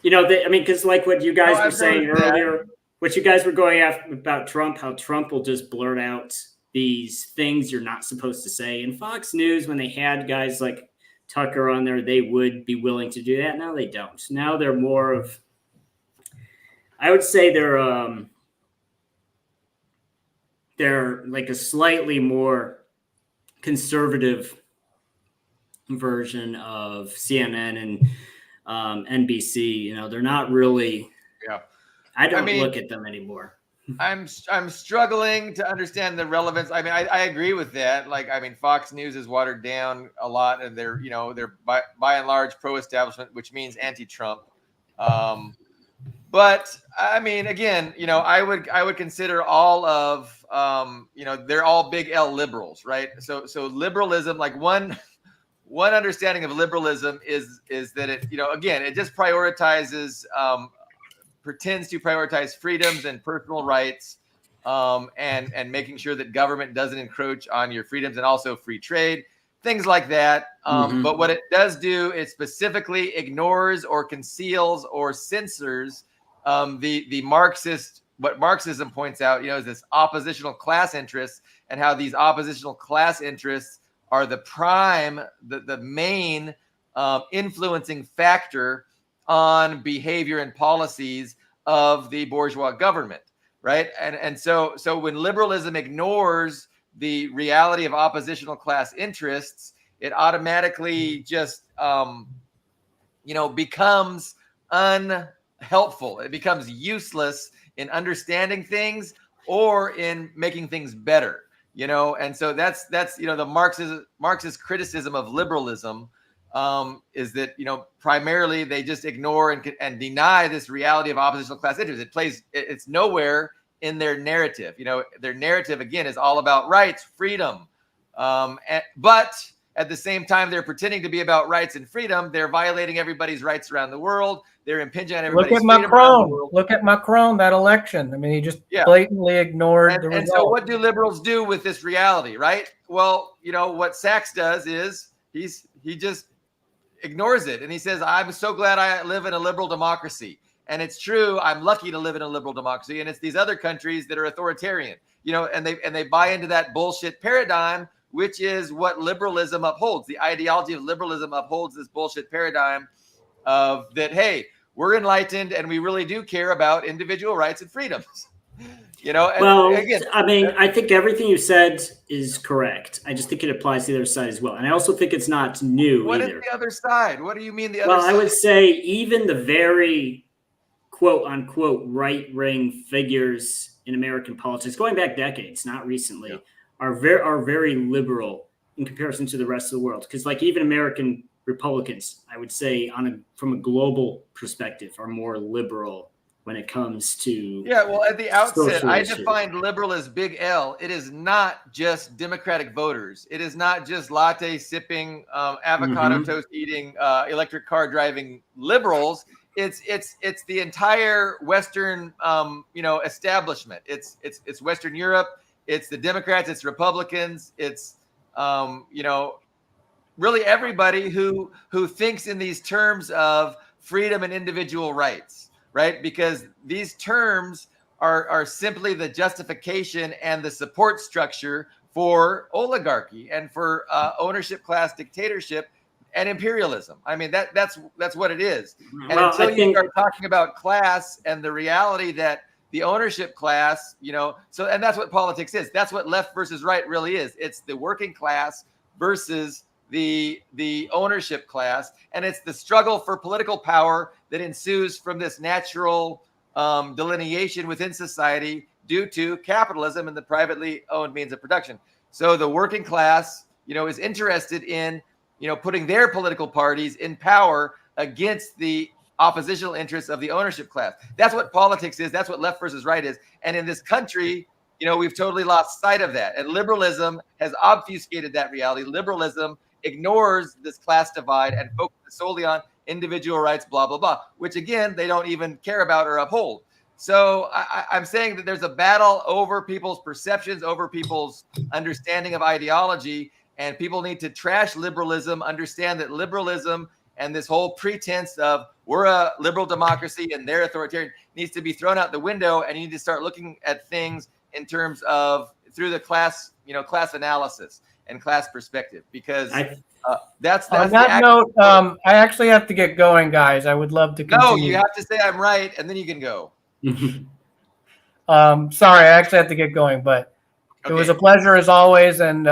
Because like what you guys were saying earlier, what you guys were going after about Trump, how Trump will just blurt out these things you're not supposed to say. And Fox News, when they had guys like Tucker on there, they would be willing to do that. Now they don't. Now they're more of, I would say they're like a slightly more conservative version of CNN and NBC. You know, they're not really. Yeah. I don't look at them anymore. I'm struggling to understand the relevance. I mean, I agree with that. Like, I mean, Fox News is watered down a lot, and they're by and large pro-establishment, which means anti-Trump. But I mean, again, I would consider all of they're all big L liberals, right? So liberalism, like one understanding of liberalism is that it, again, it just prioritizes pretends to prioritize freedoms and personal rights, and making sure that government doesn't encroach on your freedoms, and also free trade, things like that. But what it does do, it specifically ignores or conceals or censors the Marxist. What Marxism points out, is this oppositional class interests, and how these oppositional class interests are the main influencing factor on behavior and policies of the bourgeois government, right? And so when liberalism ignores the reality of oppositional class interests, it automatically just becomes unhelpful. It becomes useless in understanding things or in making things better, and so that's the Marxist criticism of liberalism. Is that primarily they just ignore and deny this reality of oppositional class interests. It's nowhere in their narrative. Their narrative again is all about rights, freedom, but at the same time they're pretending to be about rights and freedom. They're violating everybody's rights around the world. They're impinging on everybody's freedom around the world. Look at Macron, that election. I mean, he just blatantly ignored the results. And so what do liberals do with this reality, right? Well, what Sachs does is he just ignores it, and he says, I'm so glad I live in a liberal democracy. And it's true, I'm lucky to live in a liberal democracy, and it's these other countries that are authoritarian, and they buy into that bullshit paradigm, which is what liberalism upholds. The ideology of liberalism upholds this bullshit paradigm of that, hey, we're enlightened and we really do care about individual rights and freedoms. Again, I mean, I think everything you said is correct. I just think it applies to the other side as well. And I also think it's not new What either. is the other side? What do you mean the other side? Well, I would say even the very quote unquote right-wing figures in American politics, going back decades, not recently, are very liberal in comparison to the rest of the world. Because like even American Republicans, I would say from a global perspective, are more liberal when it comes to at the outset, I defined liberal as big L. It is not just Democratic voters. It is not just latte sipping, avocado toast eating, electric car driving liberals. It's the entire Western establishment. It's Western Europe. It's the Democrats. It's Republicans. It's really everybody who thinks in these terms of freedom and individual rights. Right? Because these terms are simply the justification and the support structure for oligarchy and for ownership class dictatorship and imperialism. I mean, that's what it is. And until you start talking about class and the reality that the ownership class, and that's what politics is. That's what left versus right really is. It's the working class versus the ownership class, and it's the struggle for political power that ensues from this natural delineation within society due to capitalism and the privately owned means of production. So the working class, is interested in, putting their political parties in power against the oppositional interests of the ownership class. That's what politics is. That's what left versus right is. And in this country, we've totally lost sight of that. And liberalism has obfuscated that reality. Liberalism ignores this class divide and focuses solely on individual rights, blah, blah, blah, which again, they don't even care about or uphold. So I'm saying that there's a battle over people's perceptions, over people's understanding of ideology, and people need to trash liberalism, understand that liberalism and this whole pretense of we're a liberal democracy and they're authoritarian needs to be thrown out the window, and you need to start looking at things in terms of through the class class analysis and class perspective, because that's on the that note. I actually have to get going, guys. I would love to continue. No, you have to say I'm right, and then you can go. Sorry, I actually have to get going, but it was a pleasure as always, and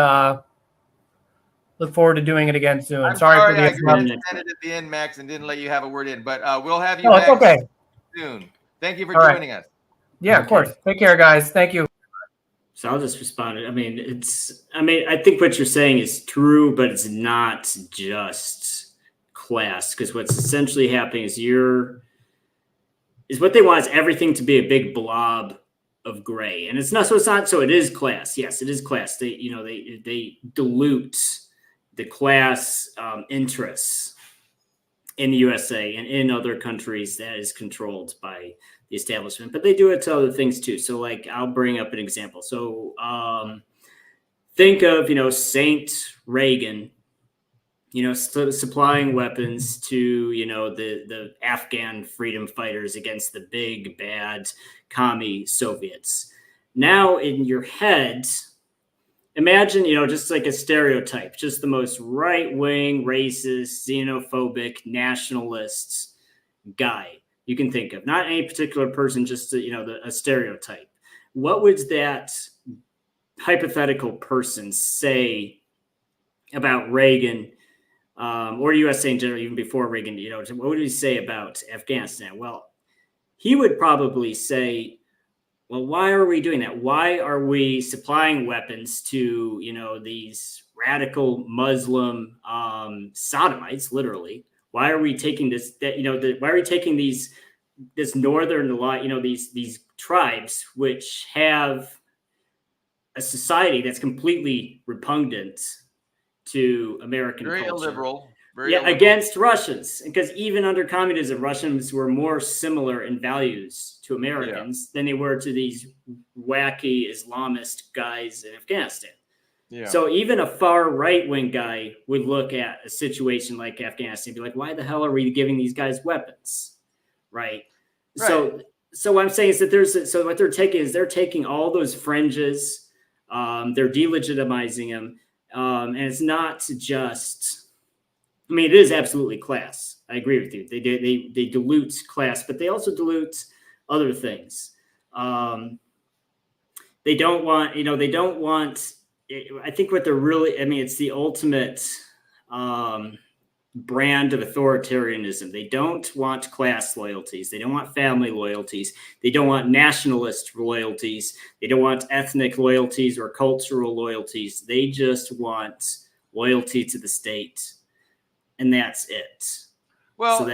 look forward to doing it again soon. I'm sorry for the I ended at the end, Max, and didn't let you have a word in, but we'll have you back soon. Thank you for joining us. Yeah, of course. Take care, guys. Thank you. So I'll just respond. I think what you're saying is true, but it's not just class, because what's essentially happening is what they want is everything to be a big blob of gray, and it's not. So it is class. Yes, it is class. They dilute the class interests in the USA and in other countries that is controlled by the establishment, but they do it to other things too. So like, I'll bring up an example. So think of, Saint Reagan, supplying weapons to, the Afghan freedom fighters against the big bad commie Soviets. Now in your head, imagine, just like a stereotype, just the most right-wing, racist, xenophobic, nationalist guy you can think of. Not any particular person, just a stereotype. What would that hypothetical person say about Reagan, or USA in general, even before Reagan? What would he say about Afghanistan? Well, he would probably say, well, why are we doing that? Why are we supplying weapons to, these radical Muslim sodomites, literally? Why are we taking why are we taking this northern, these tribes which have a society that's completely repugnant to American culture? Illiberal. Illiberal. Against Russians, because even under communism, Russians were more similar in values to Americans than they were to these wacky Islamist guys in Afghanistan. Yeah. So even a far right-wing guy would look at a situation like Afghanistan and be like, why the hell are we giving these guys weapons? Right. So what I'm saying is that what they're taking all those fringes, they're delegitimizing them. And it's not just, it is absolutely class. I agree with you. They dilute class, but they also dilute other things. They don't want, I think what they're really, it's the ultimate brand of authoritarianism. They don't want class loyalties. They don't want family loyalties. They don't want nationalist loyalties. They don't want ethnic loyalties or cultural loyalties. They just want loyalty to the state. And that's it. Well,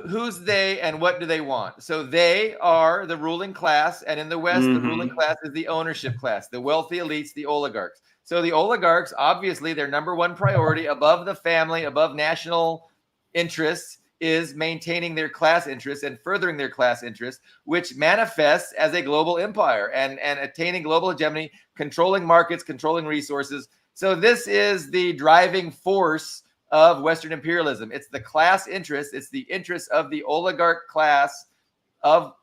who's they and what do they want? So they are the ruling class. And in the West, the ruling class is the ownership class, the wealthy elites, the oligarchs. So the oligarchs, obviously, their number one priority above the family, above national interests, is maintaining their class interests and furthering their class interests, which manifests as a global empire and attaining global hegemony, controlling markets, controlling resources. So this is the driving force of Western imperialism. It's the class interest. It's the interests of the oligarch class of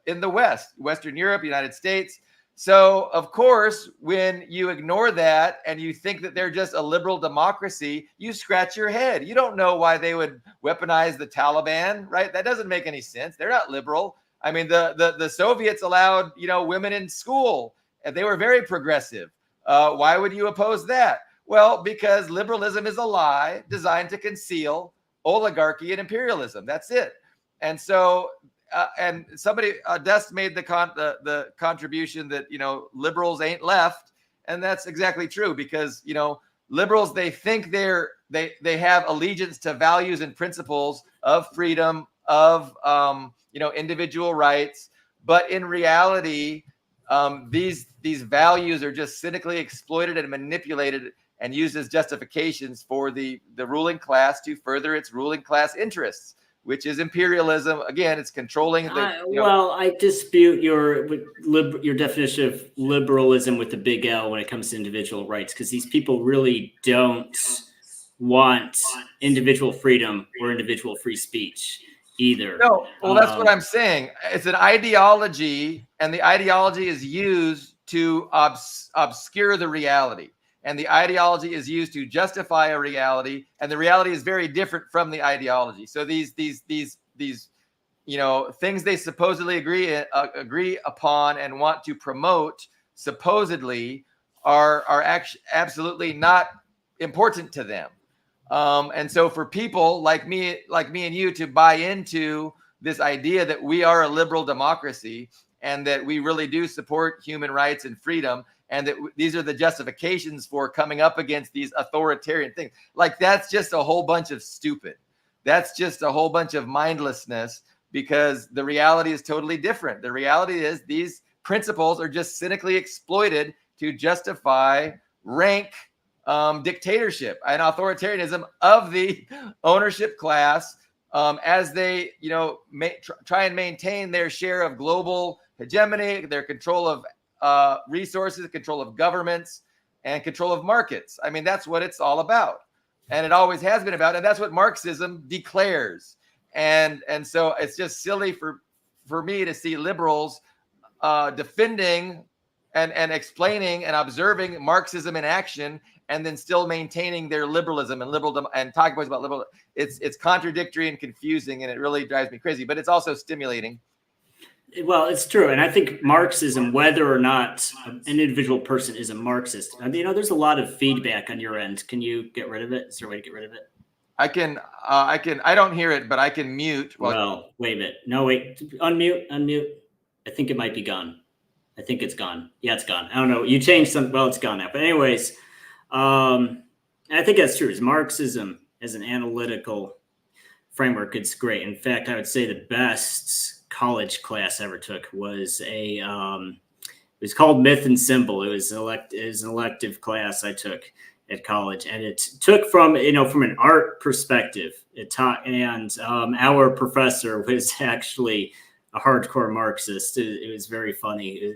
in the West, Western Europe, United States. So, of course, when you ignore that and you think that they're just a liberal democracy, you scratch your head. You don't know why they would weaponize the Taliban, right? That doesn't make any sense. They're not liberal. The Soviets allowed, women in school, and they were very progressive. Why would you oppose that? Well, because liberalism is a lie designed to conceal oligarchy and imperialism. That's it. And so, and somebody, Dust made the contribution that, liberals ain't left. And that's exactly true because, liberals, they think they have allegiance to values and principles of freedom, of, individual rights. But in reality, these values are just cynically exploited and manipulated and used as justifications for the ruling class to further its ruling class interests, which is imperialism. Again, it's controlling. I dispute your definition of liberalism with the big L when it comes to individual rights, because these people really don't want individual freedom or individual free speech either. No, well, that's what I'm saying. It's an ideology, and the ideology is used to obscure the reality. And the ideology is used to justify a reality, and the reality is very different from the ideology. So these things they supposedly agree upon and want to promote supposedly are actually absolutely not important to them. And so for people like me and you to buy into this idea that we are a liberal democracy and that we really do support human rights and freedom, and that these are the justifications for coming up against these authoritarian things, like that's just a whole bunch of stupid. That's just a whole bunch of mindlessness, because the reality is totally different. The reality is these principles are just cynically exploited to justify rank dictatorship and authoritarianism of the ownership class, as they try and maintain their share of global hegemony, their control of resources, control of governments, and control of markets. I mean, that's what it's all about, and it always has been about, and that's what Marxism declares. And so it's just silly for me to see liberals defending and explaining and observing Marxism in action, and then still maintaining their liberalism and talking about liberal. It's contradictory and confusing, and it really drives me crazy. But it's also stimulating. Well, it's true. And I think Marxism, whether or not an individual person is a Marxist, there's a lot of feedback on your end. Can you get rid of it? Is there a way to get rid of it? I can, I don't hear it, but I can mute. Well, wait a minute. No, wait. Unmute. I think it might be gone. I think it's gone. Yeah, it's gone. I don't know. You changed something. Well, it's gone now. But anyways, I think that's true. Marxism as an analytical framework, it's great. In fact, I would say the best college class I ever took was it was called Myth and Symbol. It was an elective class I took at college, and it took from an art perspective. It taught, and our professor was actually a hardcore Marxist. It was very funny.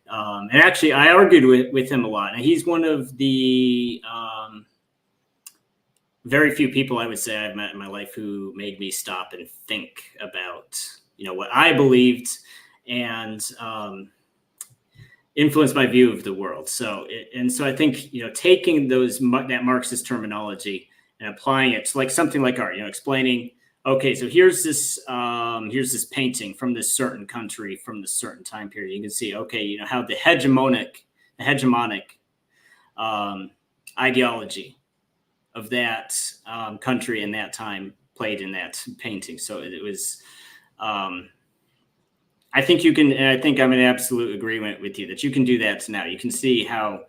And actually, I argued with him a lot. And he's one of the very few people I would say I've met in my life who made me stop and think about what I believed, and influenced my view of the world. So I think taking that Marxist terminology and applying it to like something like art, explaining, okay, so here's this painting from this certain country from this certain time period. You can see, okay, how the hegemonic ideology of that country in that time played in that painting. So it was. I think you can, and I think I'm in absolute agreement with you that you can do that now. You can see how,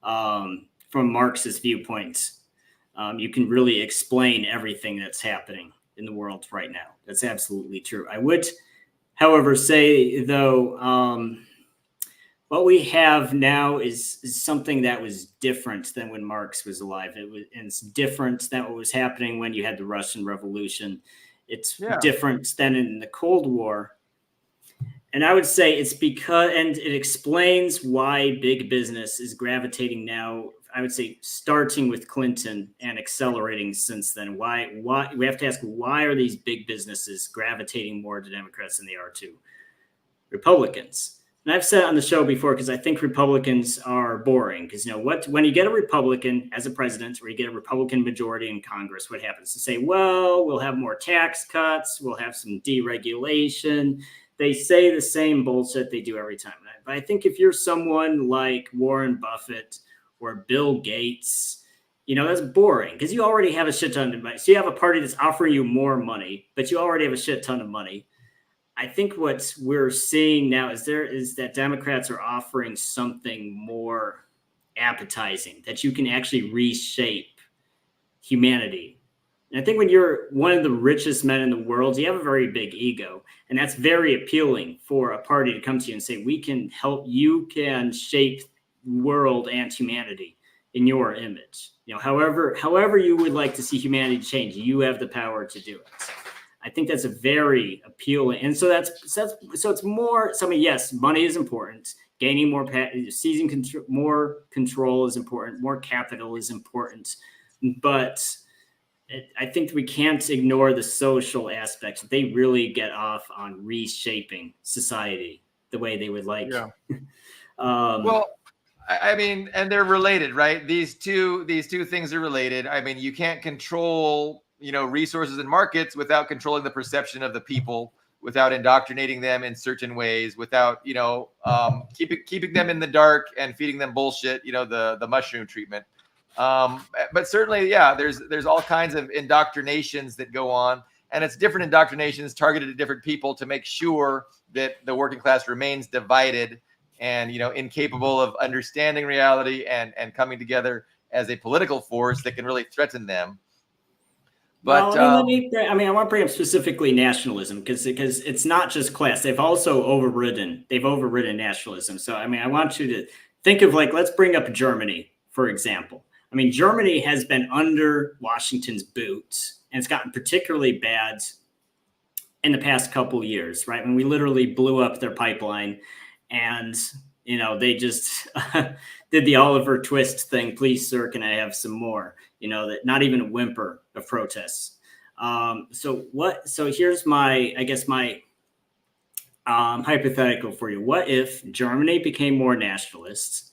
from Marxist viewpoints, you can really explain everything that's happening in the world right now. That's absolutely true. I would, however, say though, what we have now is something that was different than when Marx was alive. And it's different than what was happening when you had the Russian Revolution. It's different than in the Cold War. And I would say it's because, and it explains why big business is gravitating now, I would say starting with Clinton and accelerating since then. Why we have to ask, why are these big businesses gravitating more to Democrats than they are to Republicans? And I've said it on the show before, because I think Republicans are boring. Because when you get a Republican as a president, or you get a Republican majority in Congress, what happens? To say, well, we'll have more tax cuts, we'll have some deregulation. They say the same bullshit they do every time. But I think if you're someone like Warren Buffett or Bill Gates, that's boring, because you already have a shit ton of money. So you have a party that's offering you more money, but you already have a shit ton of money. I think what we're seeing now is that Democrats are offering something more appetizing, that you can actually reshape humanity. And I think when you're one of the richest men in the world, you have a very big ego. And that's very appealing for a party to come to you and say, we can help, you can shape the world and humanity in your image. However you would like to see humanity change, you have the power to do it. I think that's a very appealing. And so it's more, yes, money is important. Gaining more, seizing more control is important. More capital is important. But I think we can't ignore the social aspects. They really get off on reshaping society the way they would like. Yeah. Well, I mean, and they're related, right? These two things are related. I mean, you can't control, resources and markets without controlling the perception of the people, without indoctrinating them in certain ways, without, keeping them in the dark and feeding them bullshit, the mushroom treatment. But certainly, yeah, there's all kinds of indoctrinations that go on, and it's different indoctrinations targeted at different people to make sure that the working class remains divided and incapable of understanding reality and coming together as a political force that can really threaten them. But well, I want to bring up specifically nationalism because it's not just class. They've also overridden nationalism. So I want you to think of, like, let's bring up Germany, for example. I mean, Germany has been under Washington's boot, and it's gotten particularly bad in the past couple years, right? When we literally blew up their pipeline, and they just did the Oliver Twist thing. Please, sir, can I have some more? That not even a whimper of protests. So here's my hypothetical for you. What if Germany became more nationalist?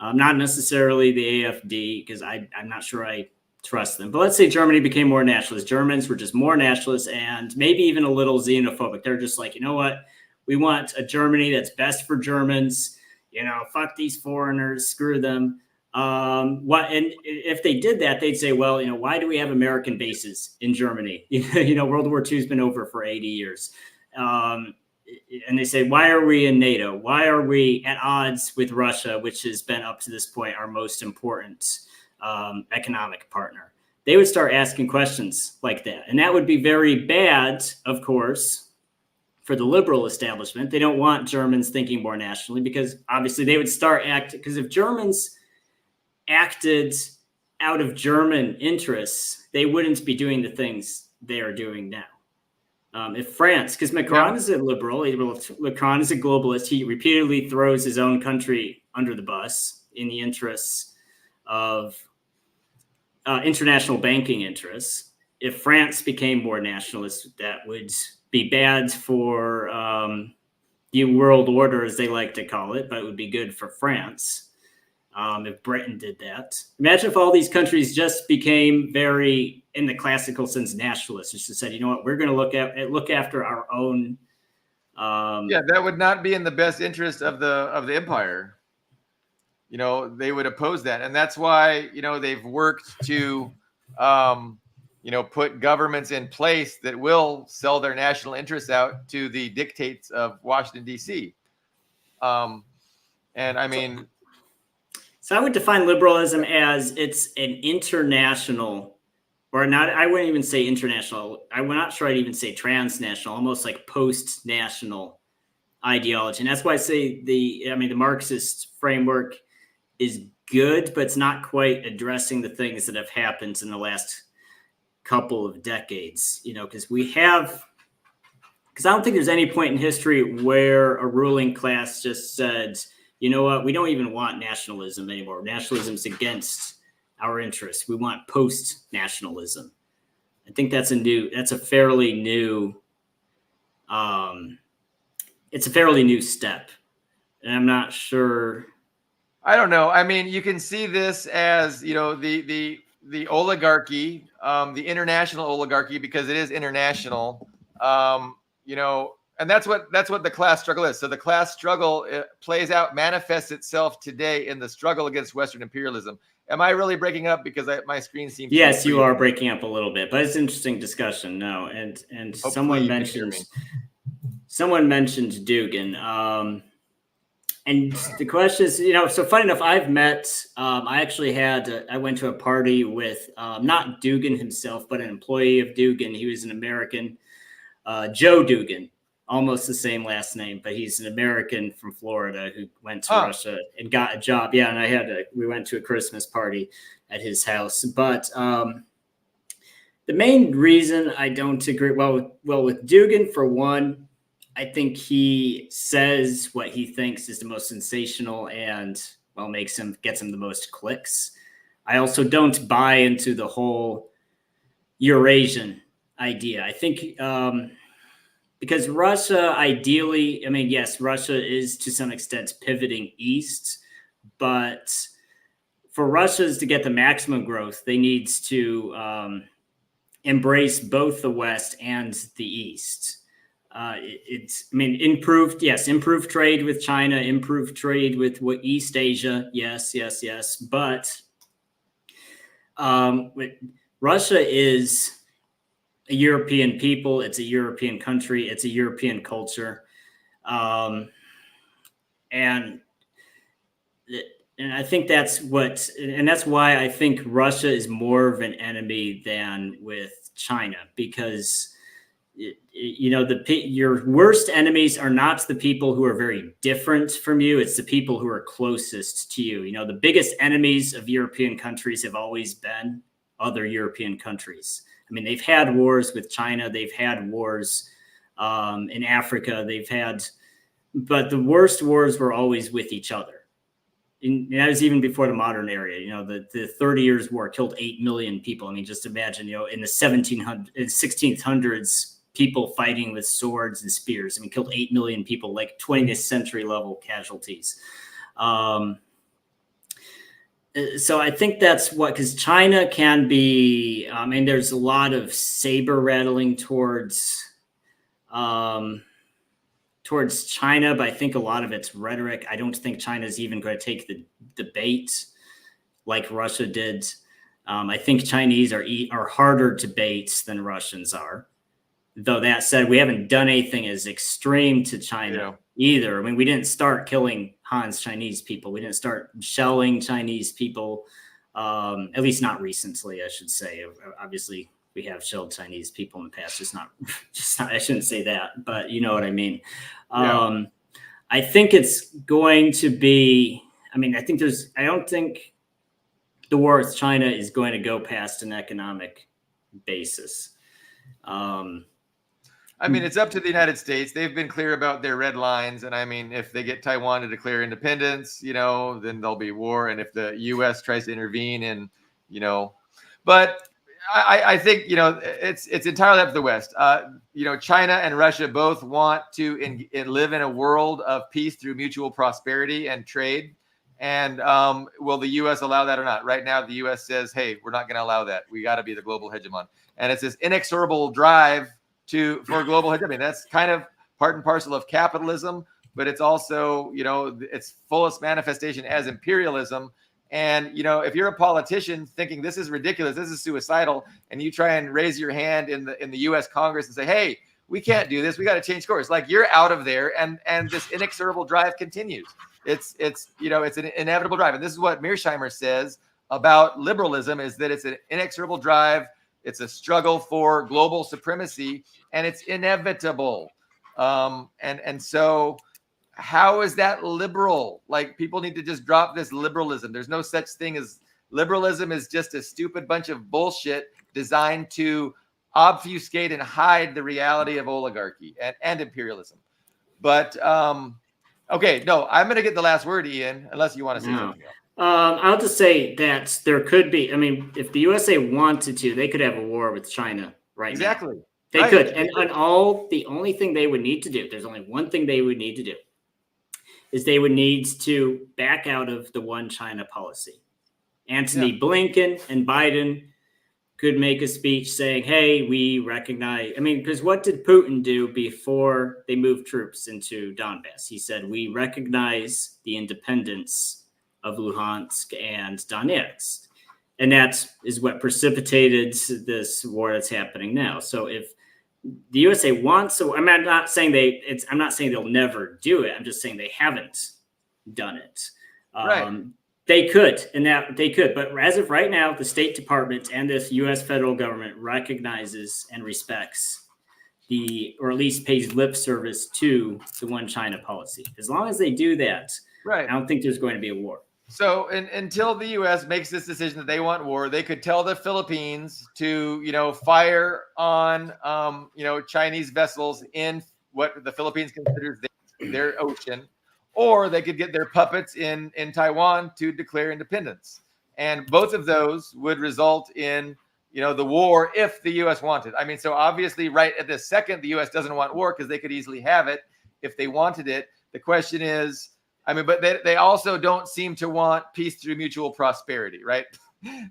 Not necessarily the AfD, because I'm not sure I trust them. But let's say Germany became more nationalist. Germans were just more nationalist and maybe even a little xenophobic. They're just like, you know what? We want a Germany that's best for Germans. Fuck these foreigners, screw them. And if they did that, they'd say, well, why do we have American bases in Germany? World War II has been over for 80 years. And they say, why are we in NATO? Why are we at odds with Russia, which has been up to this point our most important economic partner? They would start asking questions like that. And that would be very bad, of course, for the liberal establishment. They don't want Germans thinking more nationally, because obviously they would start acting, because if Germans acted out of German interests, they wouldn't be doing the things they are doing now. If France, because Macron is a liberal, Macron is a globalist. He repeatedly throws his own country under the bus in the interests of international banking interests. If France became more nationalist, that would be bad for the world order, as they like to call it, but it would be good for France. If Britain did that. Imagine if all these countries just became very, in the classical sense, nationalists. Just said, you know what, we're going to look after our own. That would not be in the best interest of the empire. They would oppose that, and that's why they've worked to put governments in place that will sell their national interests out to the dictates of Washington, D.C. And I mean. So I would define liberalism as it's an international, or not, I wouldn't even say international. I'm not sure I'd even say transnational, almost like post-national ideology. And that's why I say the Marxist framework is good, but it's not quite addressing the things that have happened in the last couple of decades, because I don't think there's any point in history where a ruling class just said, you know what, we don't even want nationalism anymore. Nationalism's against our interests. We want post-nationalism. I think that's a fairly new step. And I'm not sure. I don't know. I mean, you can see this as, the oligarchy, the international oligarchy, because it is international, and that's what the class struggle is. So the class struggle plays out, manifests itself today in the struggle against Western imperialism. Am I really breaking up? Because my screen seems. Yes, you are breaking up a little bit, but it's an interesting discussion. No, and someone mentioned Dugin. And the question is, so funny enough, I've met. I went to a party with not Dugin himself, but an employee of Dugin. He was an American, Joe Dugin. Almost the same last name, but he's an American from Florida who went to Russia and got a job. Yeah, and we went to a Christmas party at his house. But the main reason I don't agree, with Dugin, for one, I think he says what he thinks is the most sensational and gets him the most clicks. I also don't buy into the whole Eurasian idea. I think because Russia ideally, I mean, yes, Russia is to some extent pivoting east, but for Russia's to get the maximum growth, they need to embrace both the West and the East. It's, I mean, improved trade with China, improved trade with East Asia. Yes. But Russia is a European people. It's a European country. It's a European culture. And I think that's why I think Russia is more of an enemy than with China, because your worst enemies are not the people who are very different from you. It's the people who are closest to you. The biggest enemies of European countries have always been other European countries. I mean, they've had wars with China. They've had wars in Africa. But the worst wars were always with each other. And that was even before the modern era. The 30 Years' War killed 8 million people. I mean, just imagine, in the 1600s, people fighting with swords and spears. I mean, killed 8 million people, like 20th century level casualties. So I think that's because China can be, and there's a lot of saber rattling towards China, but I think a lot of it's rhetoric. I don't think China's even going to take the debate like Russia did. I think Chinese are harder to bait than Russians are. Though that said, we haven't done anything as extreme to China either. I mean, we didn't start killing Han's Chinese people. We didn't start shelling Chinese people, at least not recently, I should say. Obviously, we have shelled Chinese people in the past. Just not. I shouldn't say that, but you know what I mean. I think it's going to be. I mean, I don't think the war with China is going to go past an economic basis. I mean, it's up to the United States. They've been clear about their red lines. And I mean, if they get Taiwan to declare independence, then there'll be war. And if the U.S. tries to intervene but I think, it's entirely up to the West. China and Russia both want to live in a world of peace through mutual prosperity and trade. And will the U.S. allow that or not? Right now, the U.S. says, hey, we're not going to allow that. We got to be the global hegemon. And it's this inexorable drive for global hegemony. That's kind of part and parcel of capitalism, but it's also, its fullest manifestation as imperialism. And, if you're a politician thinking this is ridiculous, this is suicidal, and you try and raise your hand in the U.S. Congress and say, hey, we can't do this, we got to change course, like, you're out of there, and this inexorable drive continues. It's an inevitable drive. And this is what Mearsheimer says about liberalism, is that it's an inexorable drive. It's a struggle for global supremacy, and it's inevitable. And so how is that liberal? Like, people need to just drop this liberalism. There's no such thing as liberalism. Is just a stupid bunch of bullshit designed to obfuscate and hide the reality of oligarchy and imperialism. But okay, no, I'm going to get the last word, Ian, unless you want to say something else. I'll just say that there could be. I mean, if the USA wanted to, they could have a war with China right now. Exactly. They could. And the only thing they would need to do, there's only one thing they would need to do, is they would need to back out of the one China policy. Antony Blinken and Biden could make a speech saying, hey, we recognize. I mean, because what did Putin do before they moved troops into Donbass? He said, we recognize the independence of Luhansk and Donetsk. And that is what precipitated this war that's happening now. So if the USA wants to, I'm not saying they'll never do it. I'm just saying they haven't done it. Right. They could, but as of right now, the State Department and the U.S. federal government recognizes and respects or at least pays lip service to the one China policy. As long as they do that, right, I don't think there's going to be a war. So until the U.S. makes this decision that they want war, they could tell the Philippines to, fire on, Chinese vessels in what the Philippines considers their ocean, or they could get their puppets in Taiwan to declare independence. And both of those would result in, the war if the U.S. wanted. I mean, so obviously right at this second, the U.S. doesn't want war because they could easily have it if they wanted it. The question is, I mean, but they also don't seem to want peace through mutual prosperity, right?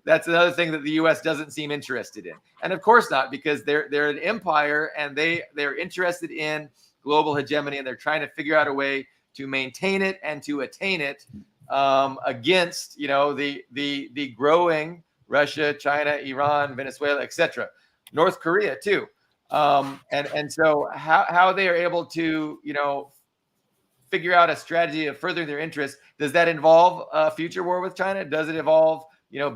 That's another thing that the U.S. doesn't seem interested in. And of course not, because they're an empire and they're interested in global hegemony, and they're trying to figure out a way to maintain it and to attain it against, the growing Russia, China, Iran, Venezuela, etc. North Korea too. And so how they are able to, figure out a strategy of furthering their interests. Does that involve a future war with China? Does it involve,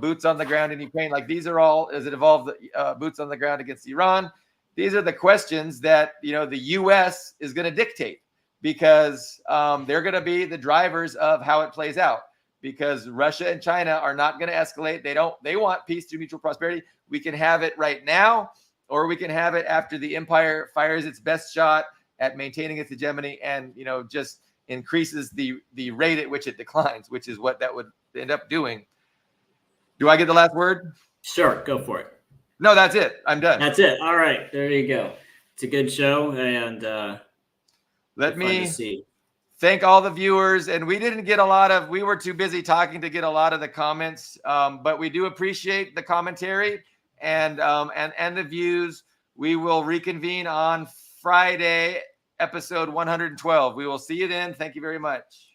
boots on the ground in Ukraine? Like these are all, does it involve boots on the ground against Iran? These are the questions that, the U.S. is going to dictate, because they're going to be the drivers of how it plays out, because Russia and China are not going to escalate. They want peace through mutual prosperity. We can have it right now, or we can have it after the empire fires its best shot at maintaining its hegemony and, just increases the rate at which it declines, which is what that would end up doing. Do I get the last word? Sure, go for it. No, that's it. I'm done. That's it. All right, there you go. It's a good show, and let me see. Thank all the viewers. And we didn't get we were too busy talking to get a lot of the comments, but we do appreciate the commentary and the views. We will reconvene on Friday, episode 112. We will see you then. Thank you very much.